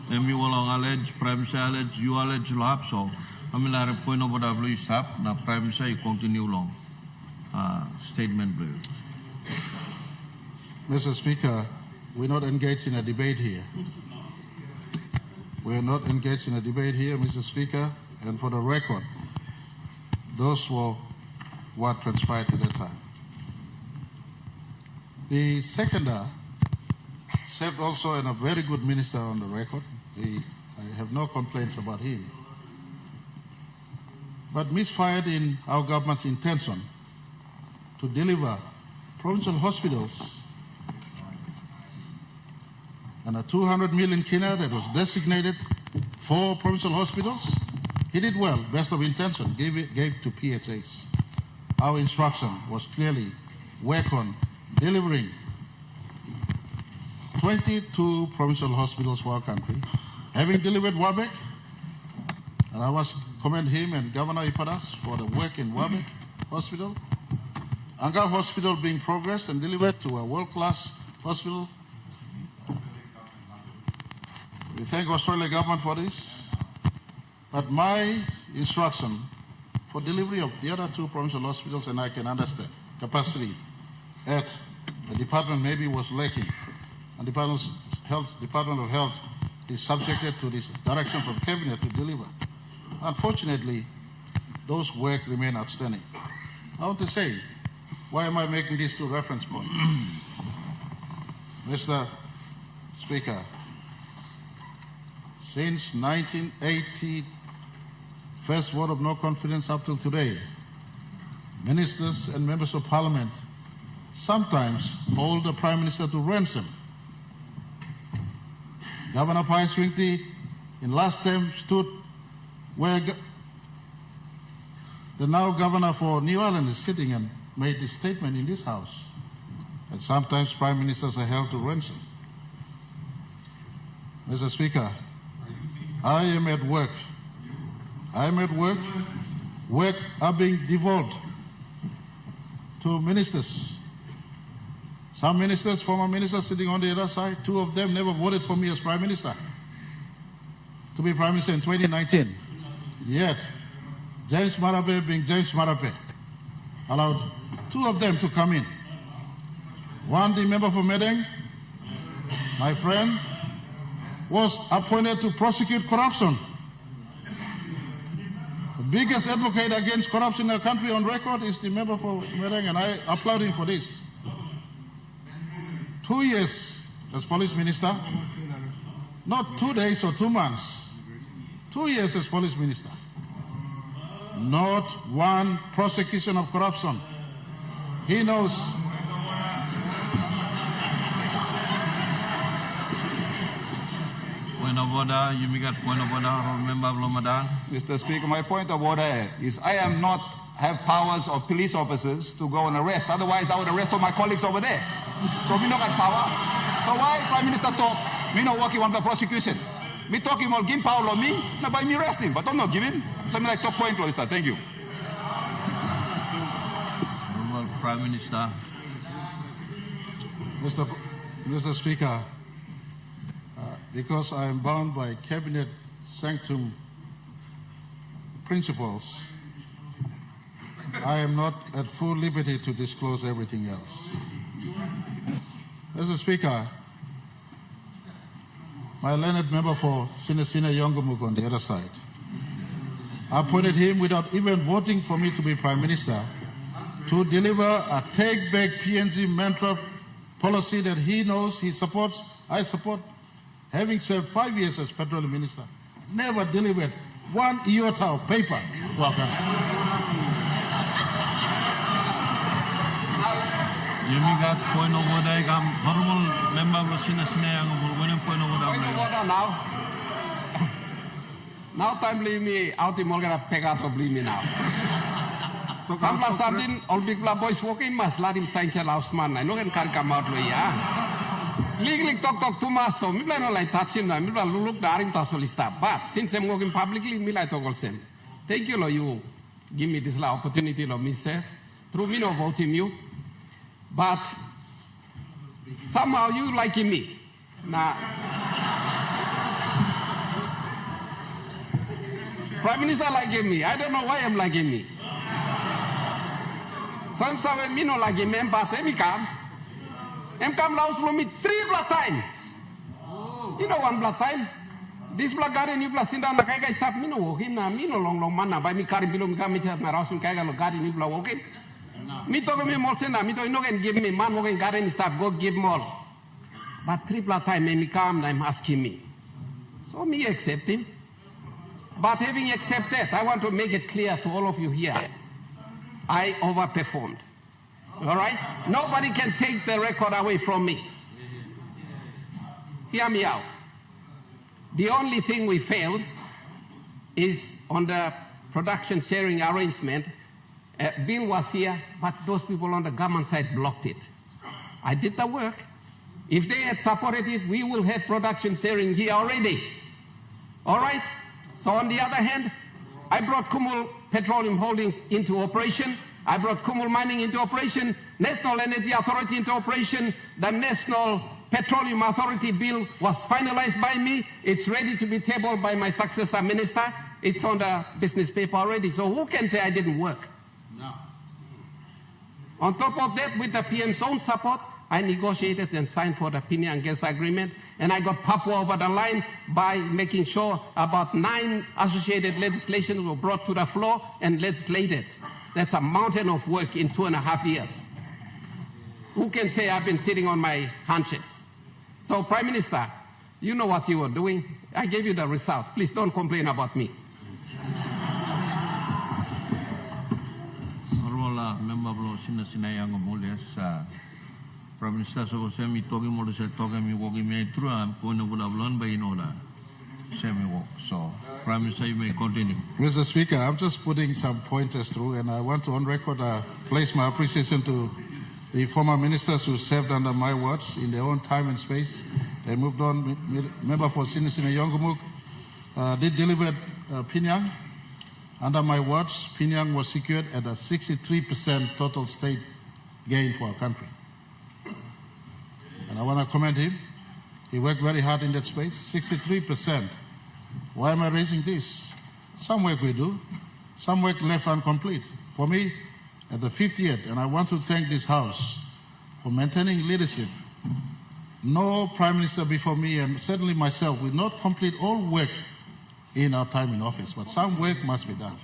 and we will allege, Prime Minister allege, you allege lab, so I mean our point of order is stop, now Prime Minister continue long statement. Mr. Speaker, we're not engaged in a debate here. We're not engaged in a debate here, Mr. Speaker, and for the record, those were what transpired at that time. The seconder served also in a very good minister on the record. I have no complaints about him. But misfired in our government's intention to deliver provincial hospitals and a 200 million kina that was designated for provincial hospitals. He did well, best of intention, gave to PHAs. Our instruction was clearly work on delivering 22 provincial hospitals for our country. Having delivered Wabek, and I must commend him and Governor Iparas for the work in Wabek Hospital. Anga Hospital being progressed and delivered to a world-class hospital. We thank Australia government for this. But my instruction for delivery of the other two provincial hospitals, and I can understand, capacity at the department maybe was lacking. And Department of Health is subjected to this direction from Cabinet to deliver. Unfortunately, those work remain outstanding. I want to say, why am I making these two reference points? Mr. Speaker, since 1980, first vote of no confidence up till today, ministers and members of parliament sometimes hold the Prime Minister to ransom. Governor Pius Winkty in last term stood where the now governor for New Ireland is sitting and made this statement in this house. And sometimes prime ministers are held to ransom. Mr. Speaker, I am at work. I am at work. Work are being devolved to ministers. Some ministers, former ministers sitting on the other side, 2 of them never voted for me as prime minister, to be prime minister in 2019. Yet, James Marape, being James Marape, allowed 2 of them to come in. One, the member for Medeng, my friend, was appointed to prosecute corruption. The biggest advocate against corruption in the country on record is the member for Medeng, and I applaud him for this. 2 years as police minister, not 2 days or 2 months, 2 years as police minister. Not one prosecution of corruption. He knows. Point of order, you make a point of order, member Blomadan. Mr. Speaker, my point of order is I am not have powers of police officers to go and arrest. Otherwise, I would arrest all my colleagues over there. So we don't have power. So why Prime Minister talk? We not working on the prosecution. Me talking about give power on me, not by me arresting, but I'm not giving. Something like top point, Mr. Thank you. Prime Minister. Mr. Speaker, because I am bound by cabinet sanctum principles, I am not at full liberty to disclose everything else. Mr. Speaker, my learned member for Sinisina Yongomuk on the other side, I appointed him without even voting for me to be Prime Minister to deliver a take-back PNG mantra policy that he knows he supports, I support, having served 5 years as Petroleum Minister. Never delivered 1 iota of paper to our country. You make a point of order, normal member of Sinasina, point of order now. Now time leave me out the Morgan Pegato believe me now. Samla Sardin, all big black boys walking must let him stay last man. I know him can't come out with ya. Legally talk too much, so maybe I don't like touching them, maybe I look daring to solista. But since I'm working publicly, me like talk also. Thank you, you give me this opportunity, Mr. Through me no voting you. But somehow you liking me. Now, Prime Minister liking me. I don't know why I'm liking me. Some say me no like him, but he come. He come last for me 3 blood time. You know 1 blood time. This blood garden you blood sit down. Kaya guys stop me no walking. Na me no long man na. By me carry below me come me chat na house me kaya lo garden you blood walking. Me talk me more say na. Me talk no can give me man walking garden stop go give more. But 3 blood time me come na him asking me. So me accept him. But having accepted, I want to make it clear to all of you here. I overperformed. All right? Nobody can take the record away from me. Hear me out. The only thing we failed is on the production sharing arrangement. Bill was here, but those people on the government side blocked it. I did the work. If they had supported it, we will have production sharing here already. All right? So on the other hand, I brought Kumul Petroleum Holdings into operation. I brought Kumul Mining into operation, National Energy Authority into operation. The National Petroleum Authority bill was finalized by me. It's ready to be tabled by my successor minister. It's on the business paper already. So who can say I didn't work? No. On top of that, with the PM's own support, I negotiated and signed for the Pinia and Gas Agreement, and I got Papua over the line by making sure about 9 associated legislations were brought to the floor and legislated. That's a mountain of work in 2.5 years. Who can say I've been sitting on my haunches? So, Prime Minister, you know what you were doing. I gave you the results. Please don't complain about me. Member of Sinasina Prime Minister, so semi talking more to talking me walking me through and point of learned by in order. Semi walk. So, Prime Minister, you may continue. Mr. Speaker, I'm just putting some pointers through, and I want to on record place my appreciation to the former ministers who served under my watch in their own time and space. They moved on. Member for Sinisina Yongumuk did deliver Pinyang. Under my watch, Pinyang was secured at a 63% total state gain for our country. And I want to commend him. He worked very hard in that space, 63%. Why am I raising this? Some work we do, some work left incomplete. For me, at the 50th, and I want to thank this House for maintaining leadership. No Prime Minister before me, and certainly myself, will not complete all work in our time in office, but some work must be done.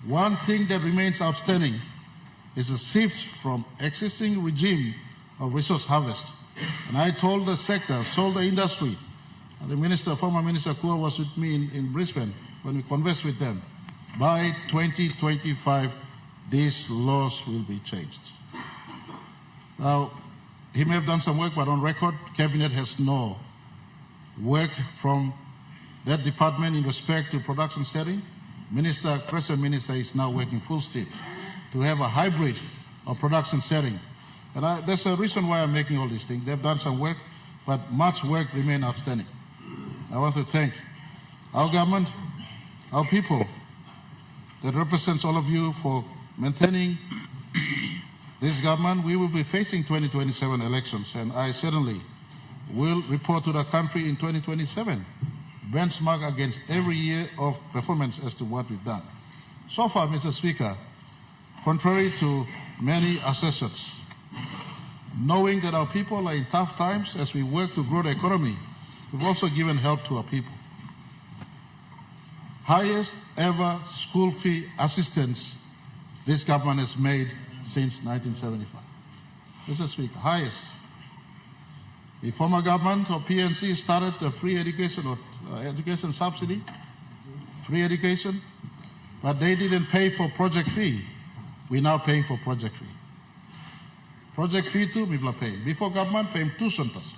One thing that remains outstanding is a shift from existing regime of resource harvest. And I told the sector, told the industry, and the minister, former Minister Kua was with me in Brisbane when we conversed with them. By 2025, these laws will be changed. Now, he may have done some work, but on record, Cabinet has no work from that department in respect to production setting. Present Minister is now working full steam to have a hybrid of production setting. And there's a reason why I'm making all these things. They've done some work, but much work remains outstanding. I want to thank our government, our people that represents all of you for maintaining this government. We will be facing 2027 elections, and I certainly will report to the country in 2027, benchmark against every year of performance as to what we've done. So far, Mr. Speaker, contrary to many assessors, knowing that our people are in tough times as we work to grow the economy, we've also given help to our people. Highest ever school fee assistance this government has made since 1975. Mr. Speaker, highest. The former government of PNC started the free education or education subsidy, free education, but they didn't pay for project fee. We're now paying for project fee. Project fee too, people are paying. Before government, paying 2 centers.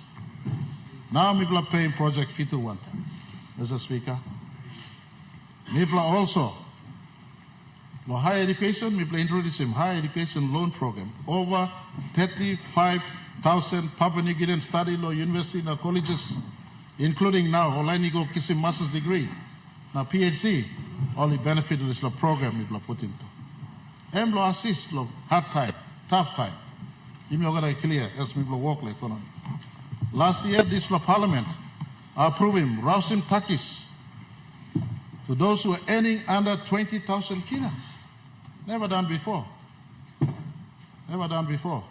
Now people are paying project fee to 1 time. Mr. Speaker, people are also, for higher education, people introduced a higher education loan program. Over 35,000 Papua New Guinea study law university and colleges, including now Olainigo Kisim master's degree. Now PhD, only benefit of this program people are put into. Employ assist, hard time, tough time. Give me a clear as people work the economy. Last year, this Parliament approving Rausim Takis to those who are earning under 20,000 kina. Never done before. Never done before.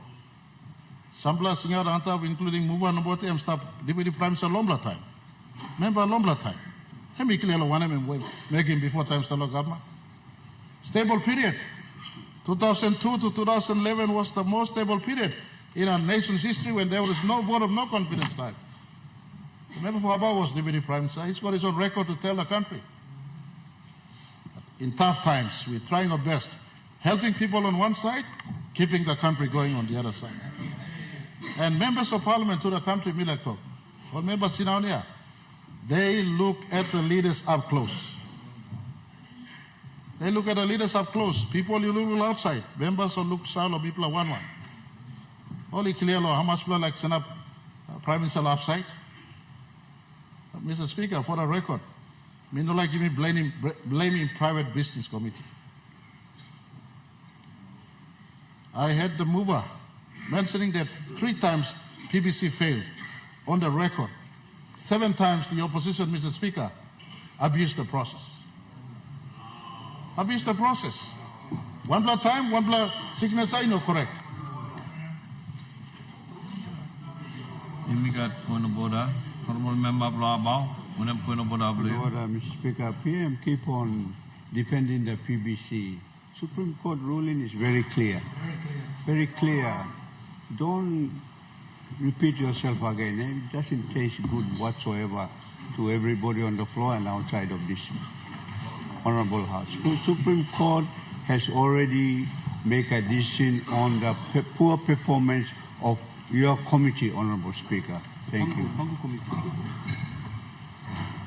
Sampla Singar Antab, including Muva Nabote and staff, Deputy Prime Minister Lombla time. Remember Lombla time? Hemi clear one and making before time Salo government. Stable period. 2002 to 2011 was the most stable period in our nation's history when there was no vote of no confidence time. Remember Faba was Deputy Prime Minister. He's got his own record to tell the country. In tough times, we're trying our best, helping people on one side, keeping the country going on the other side. And members of parliament to the country, Milakto, or members in our near, they look at the leaders up close. They look at the leaders up close. People you look outside. Members of look south or people are one. Only clear law, how much people like send up Prime Minister upside? Mr. Speaker, for the record, me no like me blaming private business committee. I had the mover mentioning that 3 times PBC failed on the record. 7 times the opposition, Mr. Speaker, abused the process. Abused the process. 1 blood time, 1 blood sickness, I know correct. Immediate point of order. Honorable Member Blabao. Mr. Speaker, PM keep on defending the PBC. Supreme Court ruling is very clear. Very clear. Don't repeat yourself again. It doesn't taste good whatsoever to everybody on the floor and outside of this Honorable House. Supreme Court has already made a decision on the poor performance of your committee, Honorable Speaker. Thank you.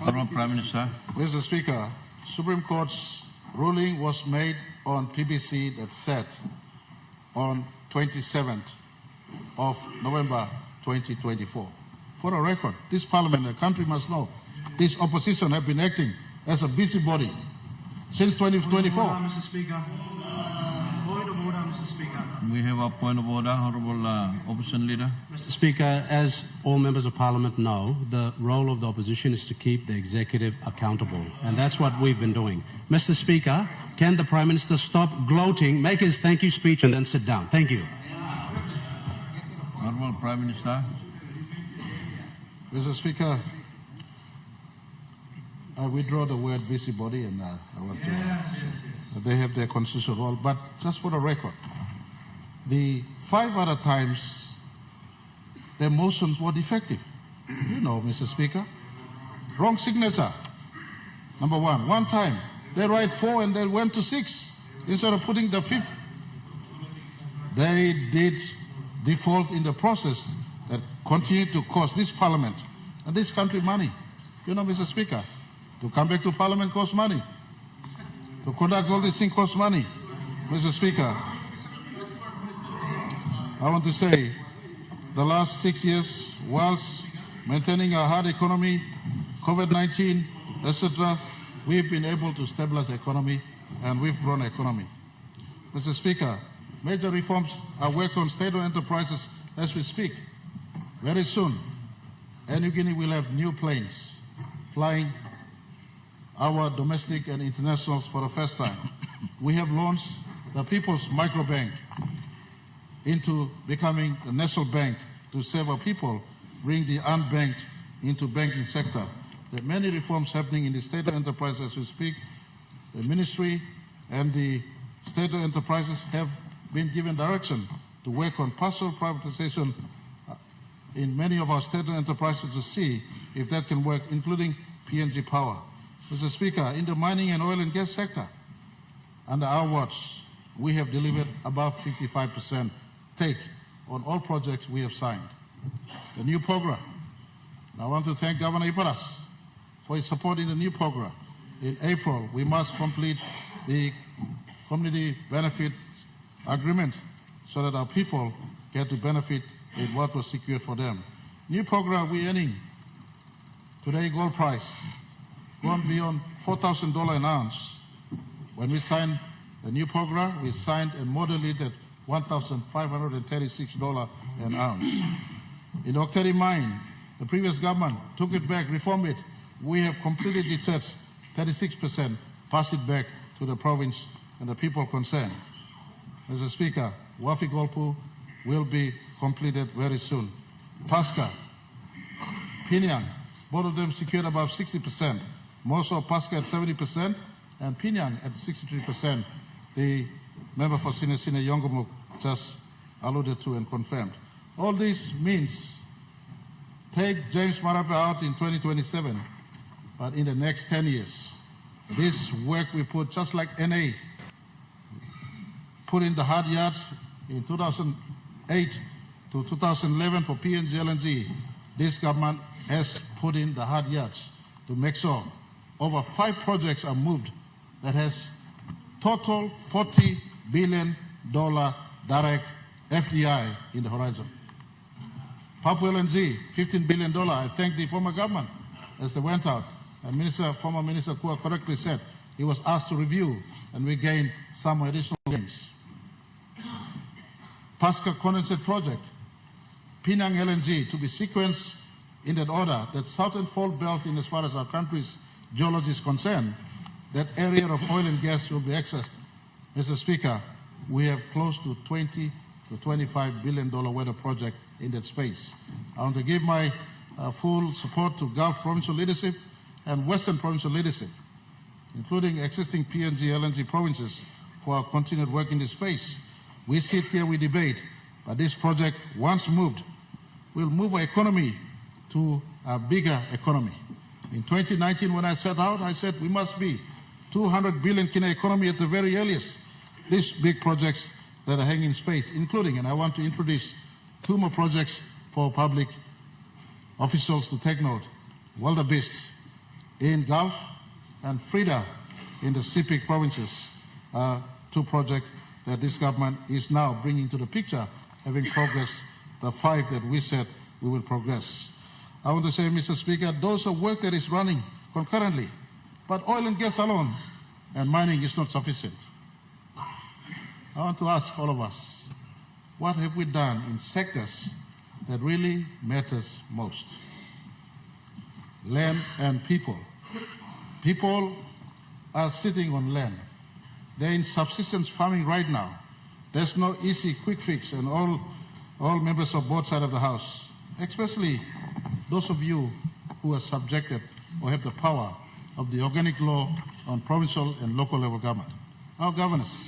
Honorable Prime Minister. Mr. Speaker, Supreme Court's ruling was made on PBC that said on 27th of November 2024. For the record, this Parliament, the country must know, this opposition have been acting as a busybody since 2024. Mr. Speaker. Point of order, Mr. Speaker. We have a point of order, Honourable Opposition Leader. Mr. Speaker, as all members of Parliament know, the role of the opposition is to keep the executive accountable, and that's what we've been doing. Mr. Speaker, can the Prime Minister stop gloating, make his thank you speech, and then sit down? Thank you. Honourable Prime Minister. Mr. Speaker, I withdraw the word busybody, and I want to. They have their constitutional role, but just for the record, the 5 other times their motions were defective. You know, Mr. Speaker, wrong signature. Number one. One time they write 4 and they went to 6 instead of putting the 5th. They did default in the process that continued to cost this Parliament and this country money. You know, Mr. Speaker, to come back to Parliament costs money. To conduct all these things costs money. Mr. Speaker, I want to say the last 6 years, whilst maintaining a hard economy, COVID-19, etc., we've been able to stabilize the economy and we've grown the economy. Mr. Speaker, major reforms are worked on state-owned enterprises as we speak. Very soon, Papua New Guinea will have new planes flying our domestic and internationals for the first time. We have launched the People's Microbank into becoming the national bank to serve our people, bring the unbanked into banking sector. There are many reforms happening in the state-owned enterprise as we speak. The ministry and the state-owned enterprises have been given direction to work on partial privatization in many of our state-owned enterprises to see if that can work, including PNG Power. Mr. Speaker, in the mining and oil and gas sector, under our watch, we have delivered above 55% take on all projects we have signed. The new program, and I want to thank Governor Iparas for his support in the new program. In April, we must complete the community benefit agreement so that our people get to benefit in what was secured for them. New program, we're earning today gold price gone beyond $4,000 an ounce. When we signed the new program, we signed and modeled it at $1,536 an ounce. In the Okteri mine, the previous government took it back, reformed it. We have completely detached 36%, passed it back to the province and the people concerned. Mr. Speaker, Wafi Golpu will be completed very soon. Pasca, Pinyang, both of them secured above 60%. Most of Pasca at 70% and Pinyang at 63%. The member for Sine Yongomuk just alluded to and confirmed. All this means take James Marape out in 2027, but in the next 10 years, this work we put, just like NA, put in the hard yards in 2008 to 2011 for PNG LNG, this government has put in the hard yards to make sure over 5 projects are moved that has total $40 billion direct FDI in the horizon. Papua LNG, $15 billion. I thank the former government as they went out. And former Minister Kua correctly said he was asked to review, and we gained some additional gains. Pasca Condensate Project, Penang LNG, to be sequenced in that order, that southern fault belt, in as far as our country's geology is concerned, that area of oil and gas will be accessed. Mr. Speaker, we have close to $20 to $25 billion worth of project in that space. I want to give my full support to Gulf provincial leadership and Western provincial leadership, including existing PNG LNG provinces, for our continued work in this space. We sit here, we debate, but this project, once moved, will move our economy to a bigger economy. In 2019, when I set out, I said we must be 200 billion Kina economy at the very earliest. These big projects that are hanging in space, including, and I want to introduce 2 more projects for public officials to take note. Wildebeest in Gulf and Frida in the CPIC provinces, 2 projects that this government is now bringing to the picture, having progressed the 5 that we said we will progress. I want to say, Mr. Speaker, those are work that is running concurrently, but oil and gas alone and mining is not sufficient. I want to ask all of us, what have we done in sectors that really matters most? Land and people. People are sitting on land. They're in subsistence farming right now. There's no easy quick fix, and all members of both sides of the House, especially those of you who are subjected or have the power of the organic law on provincial and local level government. Our governors,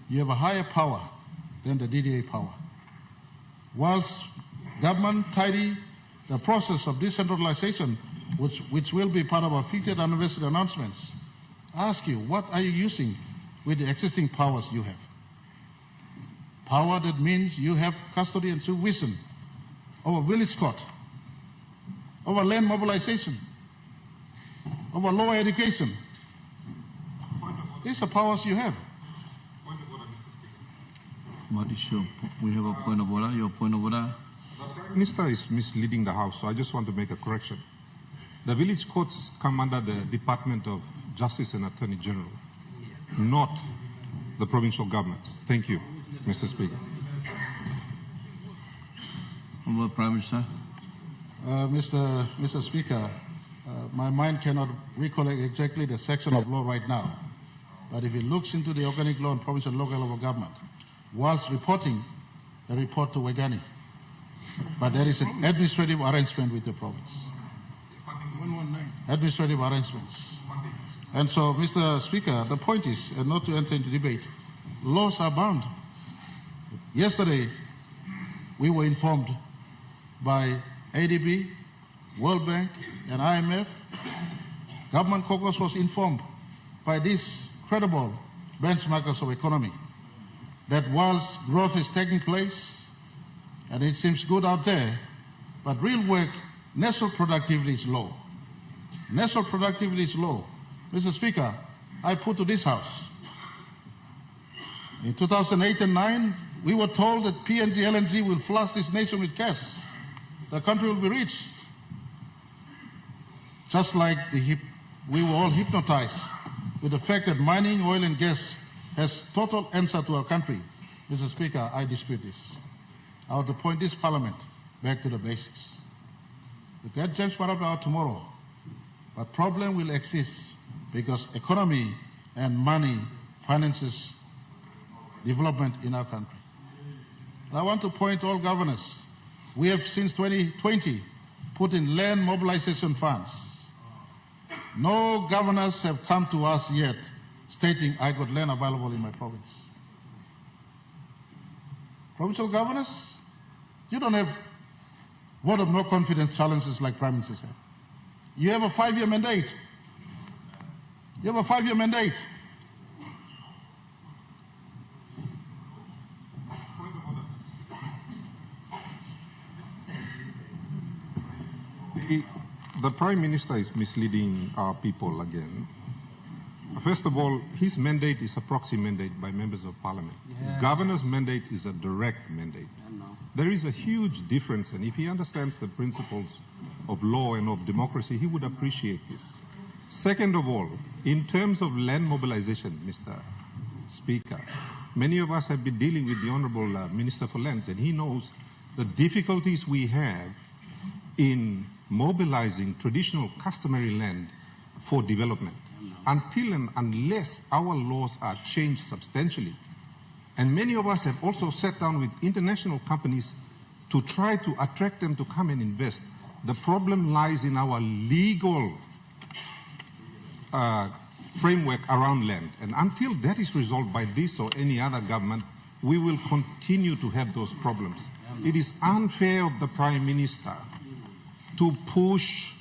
you have a higher power than the DDA power. Whilst government tidy the process of decentralization, which will be part of our 50th anniversary announcements, I ask you, what are you using with the existing powers you have? Power that means you have custody and supervision over village court, over land mobilization, over lower education. These are powers you have. What is we have a point of order. Your point of order. The Prime Minister is misleading the House, so I just want to make a correction. The village courts come under the Department of Justice and Attorney General, not the provincial governments. Thank you, Mr. Speaker. Honourable Prime Minister. Mr. Speaker, my mind cannot recollect exactly the section of law right now, but if it looks into the organic law and provincial and local level government, whilst reporting, a report to Wegani. But there is an administrative arrangement with the province. Administrative arrangements. And so, Mr. Speaker, the point is, and not to enter into debate, laws are bound. Yesterday, we were informed by ADB, World Bank, and IMF. Government caucus was informed by these credible benchmarkers of economy that whilst growth is taking place, and it seems good out there, but real work, national productivity is low. National productivity is low. Mr. Speaker, I put to this House. In 2008 and 9, we were told that PNG LNG will flush this nation with cash. The country will be rich. Just like we were all hypnotized with the fact that mining, oil and gas has total answer to our country. Mr. Speaker, I dispute this. I want to point this Parliament back to the basics. We get James Marape out tomorrow, but problem will exist because economy and money finances development in our country. And I want to point all governors. We have since 2020 put in land mobilization funds. No governors have come to us yet stating, I got land available in my province. Provincial governors, you don't have vote of no confidence challenges like Prime Minister said. You have a 5-year mandate. You have a 5-year mandate. The Prime Minister is misleading our people again. First of all, his mandate is a proxy mandate by members of Parliament. Yeah. Governor's mandate is a direct mandate. There is a huge difference, and if he understands the principles of law and of democracy, he would appreciate this. Second of all, in terms of land mobilization, Mr. Speaker, many of us have been dealing with the Honourable Minister for Lands, and he knows the difficulties we have in mobilizing traditional customary land for development. Until and unless our laws are changed substantially. And many of us have also sat down with international companies to try to attract them to come and invest. The problem lies in our legal framework around land. And until that is resolved by this or any other government, we will continue to have those problems. It is unfair of the Prime Minister to push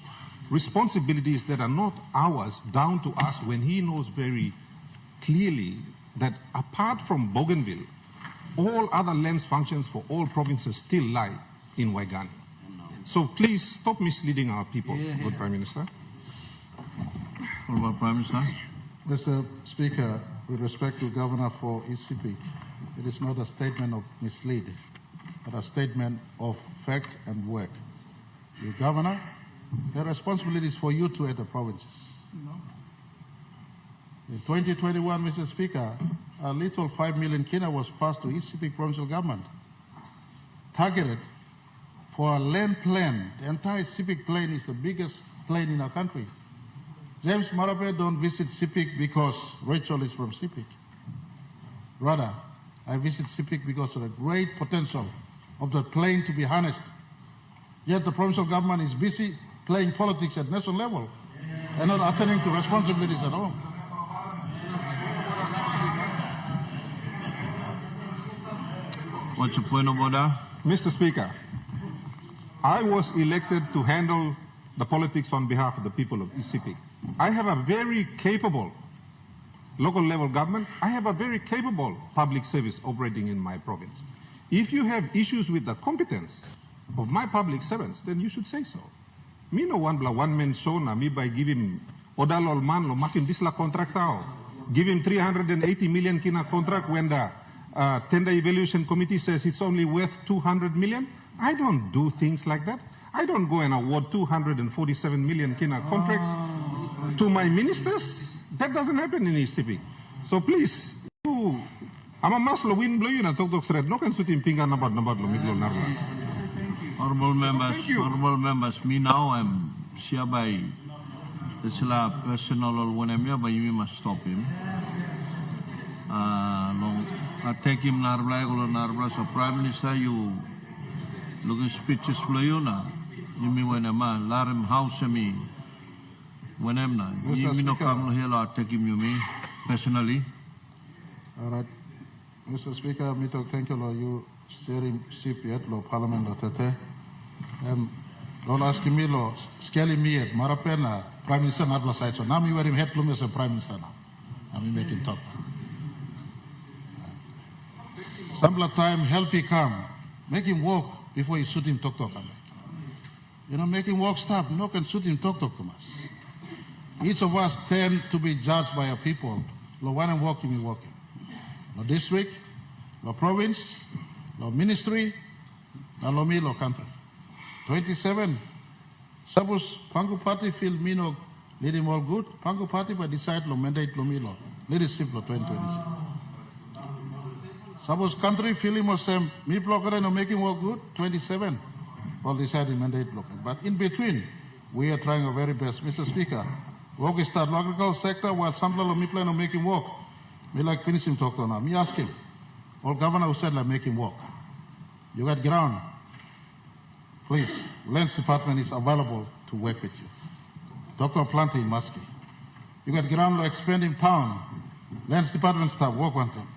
responsibilities that are not ours down to us when he knows very clearly that apart from Bougainville, all other lands functions for all provinces still lie in Waigani. So please stop misleading our people, good Prime Minister. Honourable Prime Minister. Mr. Speaker, with respect to Governor for ECP, It is not a statement of mislead, but a statement of fact and work. You governor, the responsibility is for you to at the provinces. In 2021, Mr. Speaker, a little 5 million kina was passed to East Sepik provincial government, targeted for a land plan. The entire Sepik plain is the biggest plain in our country. James Marape don't visit Sepik because Rachel is from Sepik. Rather, I visit Sepik because of the great potential of the plain to be harnessed. Yet the provincial government is busy playing politics at national level and not attending to responsibilities at all. What's your point of order? Mr. Speaker, I was elected to handle the politics on behalf of the people of East Sepik. I have a very capable local level government. I have a very capable public service operating in my province. If you have issues with the competence of my public servants, then you should say so. Me no one man show na me by giving odal man lo makin disla contract tao. Give him 380 million kina contract when the tender evaluation committee says it's only worth 200 million. I don't do things like that. I don't go and award 247 million kina contracts to my ministers. That doesn't happen in East Sepik. So please, you, ama mas lo win blow you na tok thread. No can suit him pinga number lo midlo narla. Honorable members, me now I'm here by the personal or whenever, but you must stop him. I take him Narbla or Narbla, so Prime Minister, you looking speeches for you now. You mean when a man, let him house me. When I'm not, you mean no come here, I'll take him, you mean, personally. All right. Mr. Speaker, me talk thank you, Lord, you steering ship yet, Lord Parliament, Lord Tete. Lord asking me, Lord, scaling me at Marapena, Prime Minister Narbla side, so now me wearing head plume as a Prime Minister now. I'm making talk. Sample time, help he come. Make him walk before you shoot him, talk. You know, make him walk, stop. No can shoot him, talk to us. Each of us tend to be judged by our people. Lo one and walking, we walking. Lo district, lo province, lo ministry, lo me, lo country. 27. Suppose Pangu party feel me no lead him all good. Pangu party but decide lo mandate lo me lo. Leadership lo 2027. Suppose country feel him or same me blocker no make him all good. 27. Well decided mandate blocker. But in between, we are trying our very best. Mr. Speaker, work is start agricultural sector while some lo me plan on making work. Me like finish him talk now. Me ask him. All governor who said like make him work. You got ground. Please, Lands Department is available to work with you. Dr. Planty Maski. You got ground law expanding town. Lands Department staff work on them.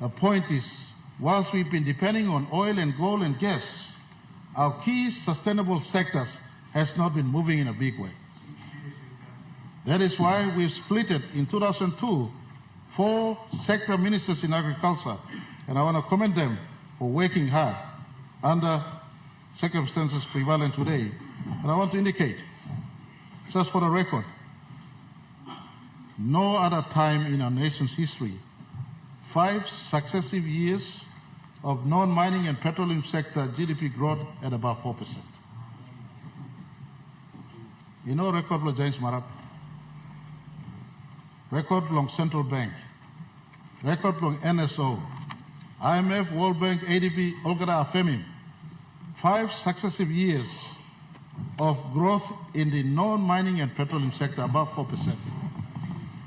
The point is, whilst we've been depending on oil and gold and gas, our key sustainable sectors has not been moving in a big way. That is why we've split it in 2002, 4 sector ministers in agriculture, and I want to commend them for working hard under circumstances prevalent today. And I want to indicate, just for the record, no other time in our nation's history, 5 successive years of non-mining and petroleum sector GDP growth at about 4%. You know record lo James Marap, record long Central Bank, record long NSO, IMF, World Bank, ADB, Olgada Afemim. 5 successive years of growth in the non-mining and petroleum sector, above 4%.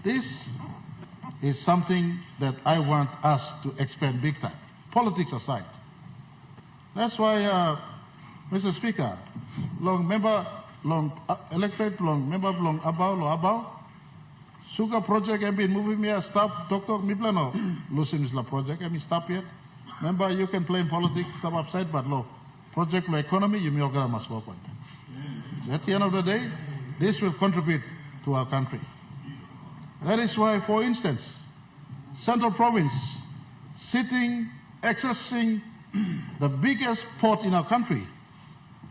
This is something that I want us to expand big time, politics aside. That's why, Mr. Speaker, long member, long electorate, long member, long abao, sugar project have been moving me, stop, Dr. Miplano, losing this project, have me stop yet. Remember, you can play in politics, stop upside, but low. Project law economy, you must work with. So at the end of the day, this will contribute to our country. That is why, for instance, Central Province, accessing the biggest port in our country,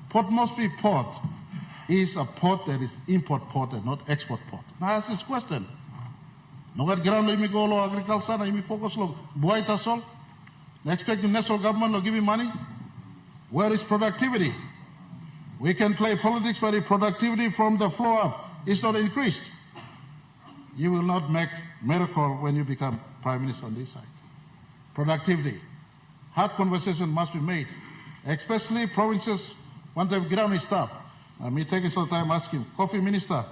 Port Moresby Port is a port that is import port and not export port. Now I ask this question. Nogat ground lo imi go lo agriculture, na imi focus lo buhay tasol. They expect the national government to give him money. Where is productivity? We can play politics, but if productivity from the floor up is not increased, you will not make miracle when you become prime minister on this side. Productivity. Hard conversation must be made, especially provinces want to ground is tough. Me taking some time asking, coffee minister,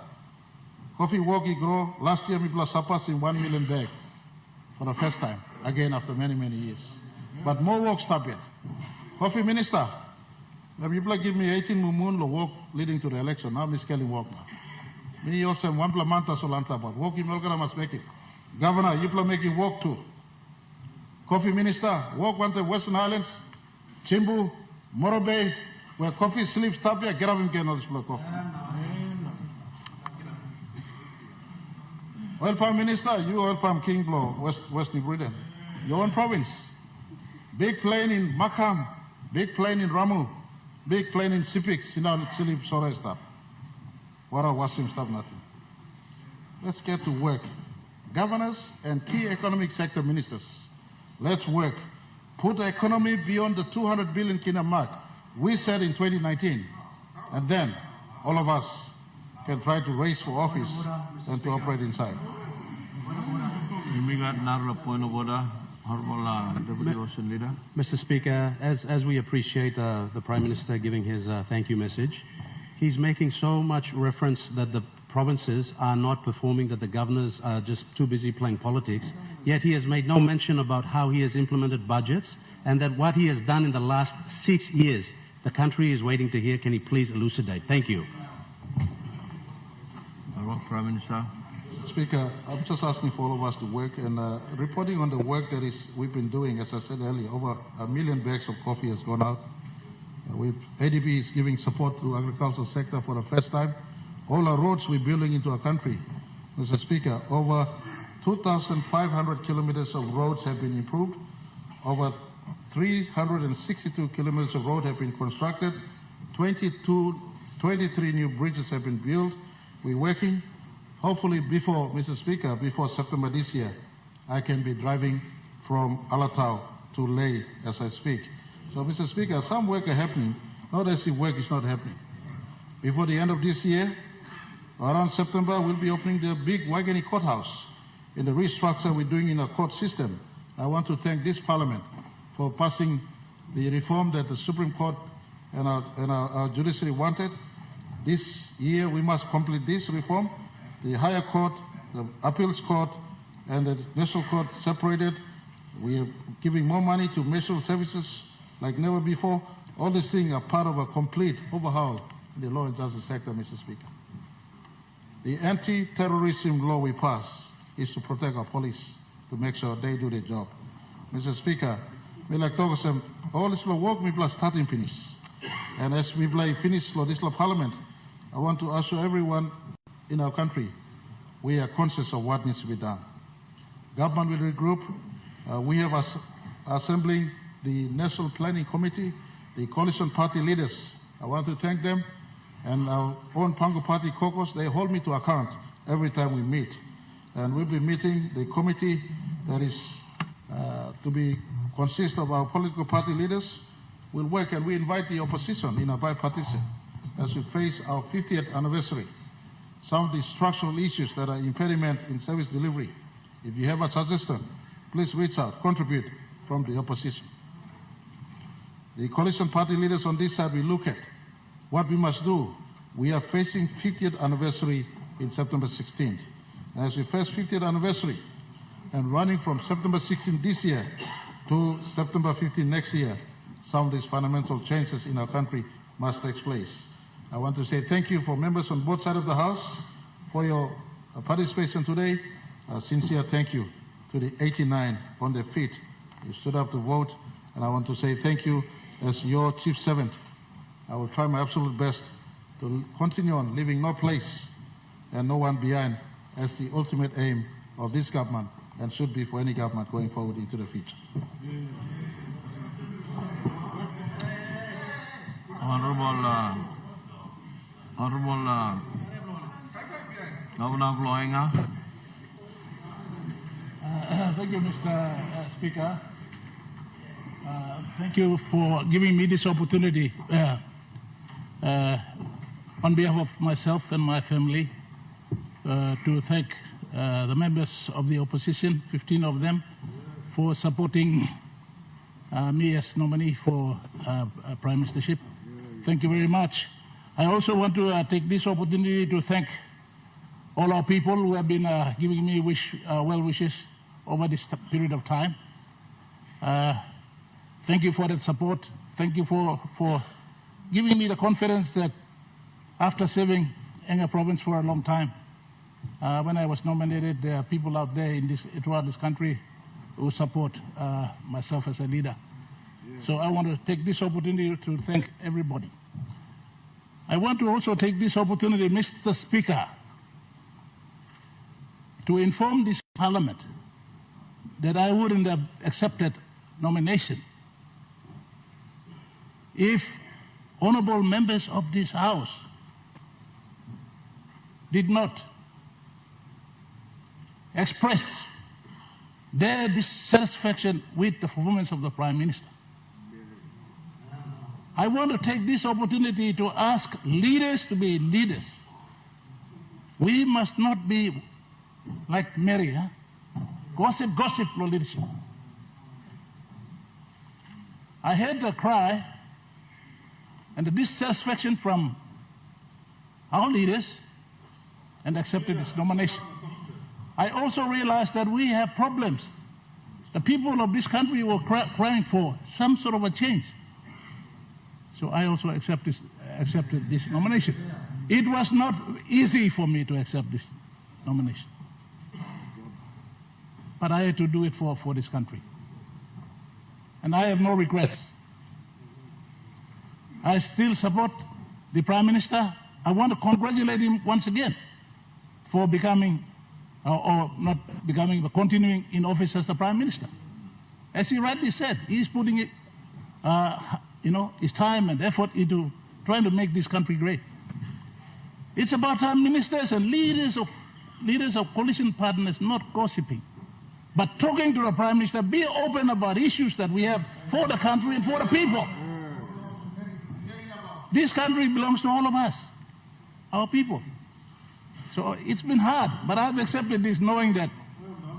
coffee work grow. Last year, we plus surpassing 1 million bag for the first time, again after many, many years. But more work stop yet. Coffee minister, the people give me 18 mumun lo work leading to the election. Now I'm scaling work now. Me also one plamanta solanta, but work in Melgara must make it. Governor, you are making work too. Coffee minister, work on the Western Islands, Chimbu, Moro Bay, where coffee sleeps, tapia, get up and get all this coffee. Oil palm minister, you oil palm king blow, West New Britain. Your own province. Big plane in Makam, big plane in Ramu, big plane in Sipik, Sinan, Silip, Sora stuff. What are Wasim stuff, nothing. Let's get to work. Governors and key economic sector ministers, let's work. Put the economy beyond the 200 billion kina mark we said in 2019. And then all of us can try to race for office and to operate inside. We got another point of order. Mr. Speaker, as we appreciate the Prime Minister giving his thank you message, he's making so much reference that the provinces are not performing, that the governors are just too busy playing politics, yet he has made no mention about how he has implemented budgets and that what he has done in the last 6 years. The country is waiting to hear. Can he please elucidate? Thank you. Prime Minister. Speaker, I'm just asking for all of us to work and reporting on the work that we've been doing. As I said earlier, over 1 million bags of coffee has gone out. ADB is giving support to the agricultural sector for the first time. All our roads we're building into our country. Mr. Speaker, over 2,500 kilometers of roads have been improved. Over 362 kilometers of road have been constructed. 23 new bridges have been built. We're working. Hopefully before, Mr. Speaker, before September this year, I can be driving from Alatau to Leh as I speak. So, Mr. Speaker, some work are happening. Not as if work is not happening. Before the end of this year, around September, we'll be opening the big Waigani courthouse in the restructure we're doing in our court system. I want to thank this Parliament for passing the reform that the Supreme Court and our judiciary wanted. This year, we must complete this reform. The higher court, the appeals court, and the national court separated. We are giving more money to national services like never before. All these things are part of a complete overhaul in the law and justice sector, Mr. Speaker. The anti-terrorism law we passed is to protect our police, to make sure they do their job. Mr. Speaker, we like talk some all this law work we plus starting finish. And as we play finish law this law parliament, I want to assure everyone in our country, we are conscious of what needs to be done. Government will regroup. We have assembling the National Planning Committee, the coalition party leaders. I want to thank them and our own Pango Party caucus. They hold me to account every time we meet. And we'll be meeting the committee that is to be consist of our political party leaders. We'll work and we invite the opposition in a bipartisan as we face our 50th anniversary. Some of the structural issues that are impediment in service delivery. If you have a suggestion, please reach out, contribute from the opposition. The coalition party leaders on this side will look at what we must do. We are facing 50th anniversary in September 16th. As we face 50th anniversary and running from September 16th this year to September 15th next year, some of these fundamental changes in our country must take place. I want to say thank you for members on both sides of the House for your participation today. A sincere thank you to the 89 on their feet who stood up to vote. And I want to say thank you as your chief servant. I will try my absolute best to continue on leaving no place and no one behind as the ultimate aim of this government and should be for any government going forward into the future. Honorable Governor Bloinga. Thank you, Mr. Speaker. Thank you for giving me this opportunity on behalf of myself and my family to thank the members of the opposition, 15 of them, for supporting me as nominee for Prime Ministership. Thank you very much. I also want to take this opportunity to thank all our people who have been giving me well wishes over this period of time. Thank you for that support. Thank you for giving me the confidence that after serving Enga province for a long time, when I was nominated, there are people out there throughout this country who support myself as a leader. So I want to take this opportunity to thank everybody. I want to also take this opportunity, Mr. Speaker, to inform this Parliament that I wouldn't have accepted nomination if honourable members of this House did not express their dissatisfaction with the performance of the Prime Minister. I want to take this opportunity to ask leaders to be leaders. We must not be like Mary, gossip for leadership. I heard the cry and the dissatisfaction from our leaders and accepted this nomination. I also realized that we have problems. The people of this country were crying for some sort of a change. So I also accepted this nomination. It was not easy for me to accept this nomination. But I had to do it for this country. And I have no regrets. I still support the Prime Minister. I want to congratulate him once again for becoming, or not becoming, but continuing in office as the Prime Minister. As he rightly said, he's putting it, his time and effort into trying to make this country great. It's about our ministers and leaders of coalition partners not gossiping, but talking to the Prime Minister, be open about issues that we have for the country and for the people. This country belongs to all of us, our people. So it's been hard, but I've accepted this knowing that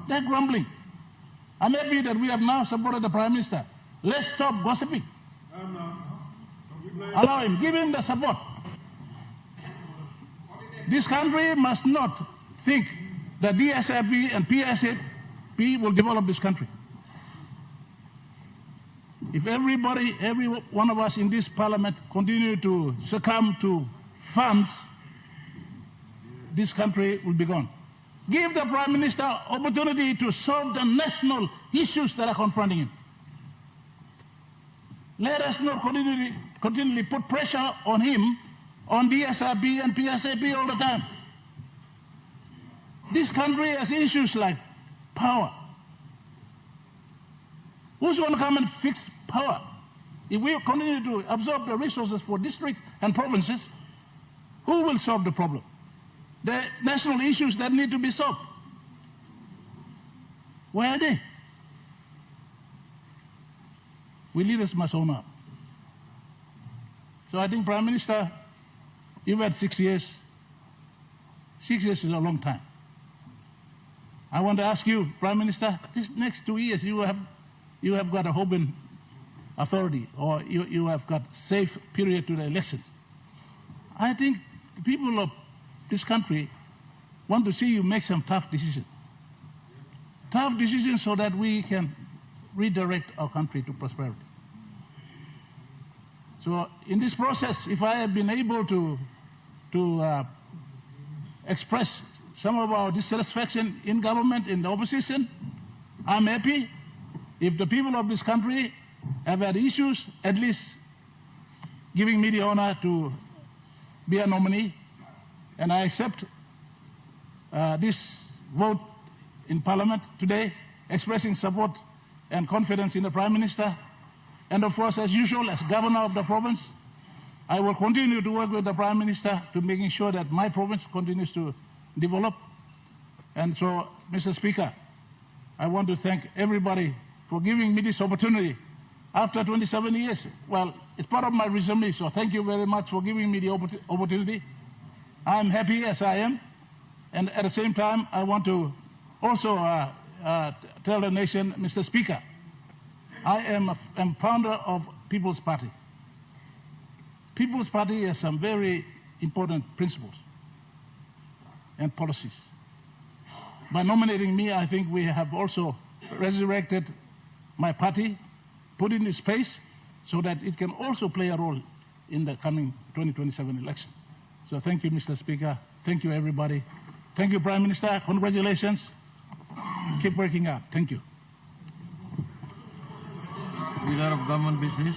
they're grumbling. I'm happy that we have now supported the Prime Minister. Let's stop gossiping. Allow him, give him the support. This country must not think that DSIP and PSAP will develop this country. If every one of us in this Parliament continue to succumb to funds, this country will be gone. Give the Prime Minister opportunity to solve the national issues that are confronting him. Let us not continually put pressure on him, on DSIP and PSAP all the time. This country has issues like power. Who's going to come and fix power? If we continue to absorb the resources for districts and provinces, who will solve the problem? The national issues that need to be solved. Where are they? We leaders must own up. So I think, Prime Minister, you've had 6 years. 6 years is a long time. I want to ask you, Prime Minister, these next 2 years you have got a Hoban authority, or you have got safe period to the elections. I think the people of this country want to see you make some tough decisions. Tough decisions so that we can redirect our country to prosperity. So in this process, if I have been able to express some of our dissatisfaction in government, in the opposition, I'm happy. If the people of this country have had issues, at least giving me the honor to be a nominee, and I accept this vote in Parliament today, expressing support and confidence in the Prime Minister. And of course, as usual, as Governor of the province, I will continue to work with the Prime Minister to making sure that my province continues to develop. And so, Mr. Speaker, I want to thank everybody for giving me this opportunity after 27 years. Well, it's part of my resume, so thank you very much for giving me the opportunity. I'm happy as I am, and at the same time, I want to also tell the nation, Mr. Speaker, I am founder of People's Party. People's Party has some very important principles and policies. By nominating me, I think we have also resurrected my party, put it in space so that it can also play a role in the coming 2027 election. So thank you, Mr. Speaker. Thank you, everybody. Thank you, Prime Minister. Congratulations. Keep working out. Thank you. Leader of Government Business.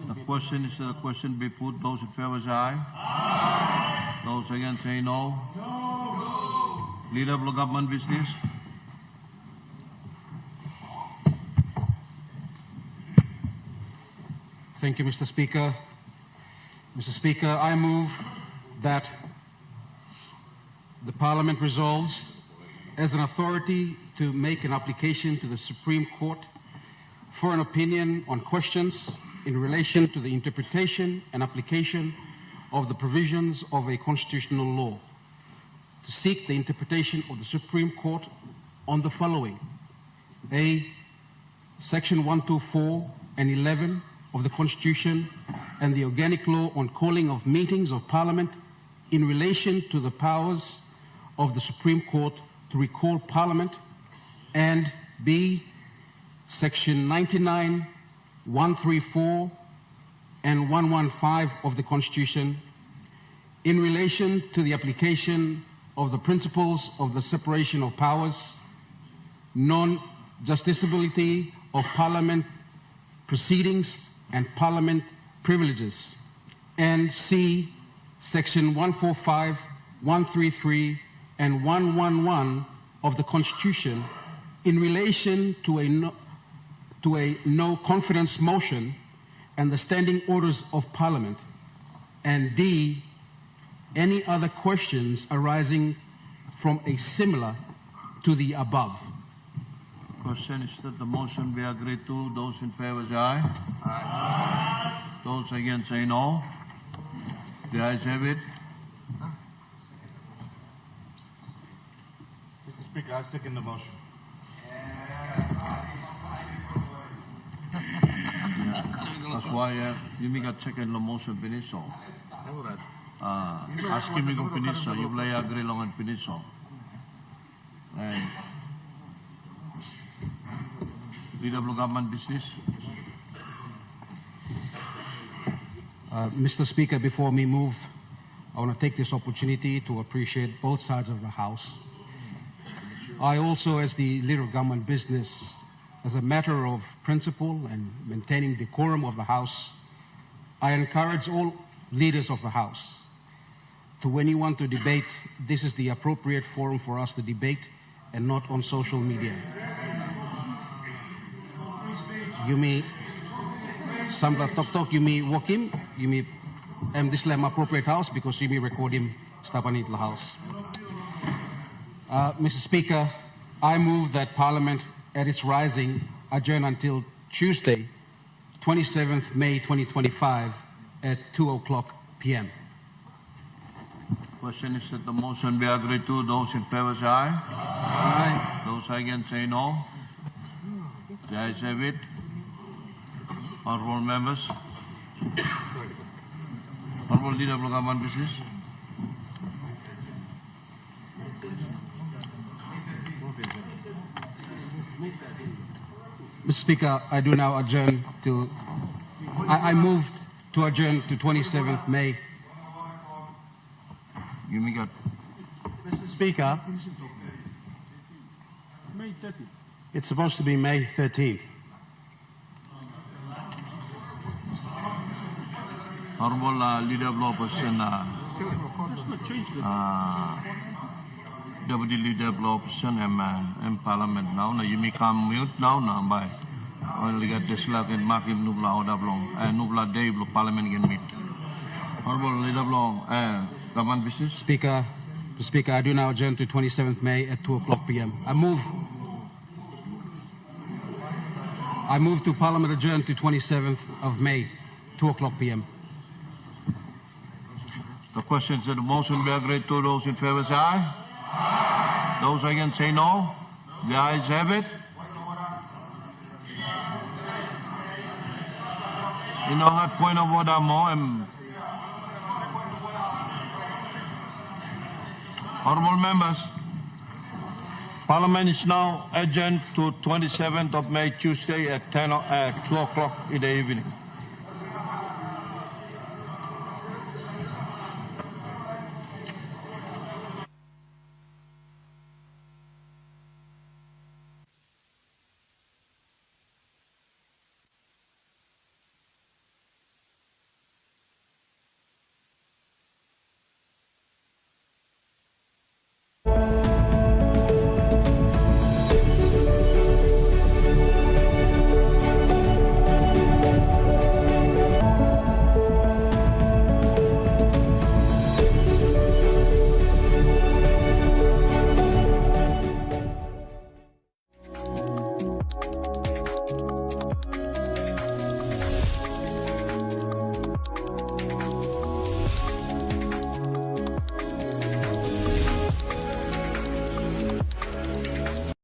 The question is the question be put. Those in favor say aye. Aye. Those against say no. No. Leader of the Government Business. Thank you, Mr. Speaker. Mr. Speaker, I move that the Parliament resolves as an authority to make an application to the Supreme Court for an opinion on questions in relation to the interpretation and application of the provisions of a constitutional law, to seek the interpretation of the Supreme Court on the following: A, Section 124 and 11 of the Constitution and the organic law on calling of meetings of Parliament in relation to the powers of the Supreme Court to recall Parliament, and B, Section 99, 134 and 115 of the Constitution in relation to the application of the principles of the separation of powers, non-justiciability of Parliament proceedings and Parliament privileges, and C, Section 145, 133 and 111 of the Constitution in relation to a no confidence motion and the standing orders of Parliament, and D, any other questions arising from a similar to the above. Question is that the motion be agreed to. Those in favor say aye. Aye. Those against say no. The ayes have it. Mr. Speaker, I second the motion. That's why you make a check in the motion finish so. Asking me to finish so you play agree long and finish so. And Leader of Government Business. Mr. Speaker, before we move, I want to take this opportunity to appreciate both sides of the House. I also, as the Leader of Government Business, as a matter of principle and maintaining decorum of the House, I encourage all leaders of the House to, when you want to debate, this is the appropriate forum for us to debate and not on social media. You may samla tok you may walk him, you may this is appropriate house because you may record him stapanit la house. Mr. Speaker, I move that Parliament at its rising adjourn until Tuesday, 27th May 2025 at 2:00 p.m. Question is that the motion be agreed to. Those in favor say aye. Aye. Those against say no. The ayes have it. Honourable members. Honourable Leader of Government Business. Mr. Speaker, I do now adjourn to, I moved to adjourn to 27th May. You may get. Mr. Speaker, May 30th. it's supposed to be May 13th. Honourable Leader of Opposition, Deputy Leader of Opposition and Parliament now. You may come mute now by only get this luck and mark him Nubla or Dablong and Nubla Day Parliament can meet. Honorable Leader Long, government business. Speaker, Mr. Speaker, I do now adjourn to 27th May at 2 o'clock p.m. I move to Parliament adjourn to 27th of May, 2 o'clock p.m. The questions that the motion be agreed to. Those in favor say aye. Aye. Those against say no. The ayes have it. You know what point of order more? Honourable members, Parliament is now adjourned to 27th of May, Tuesday at 2 o'clock in the evening.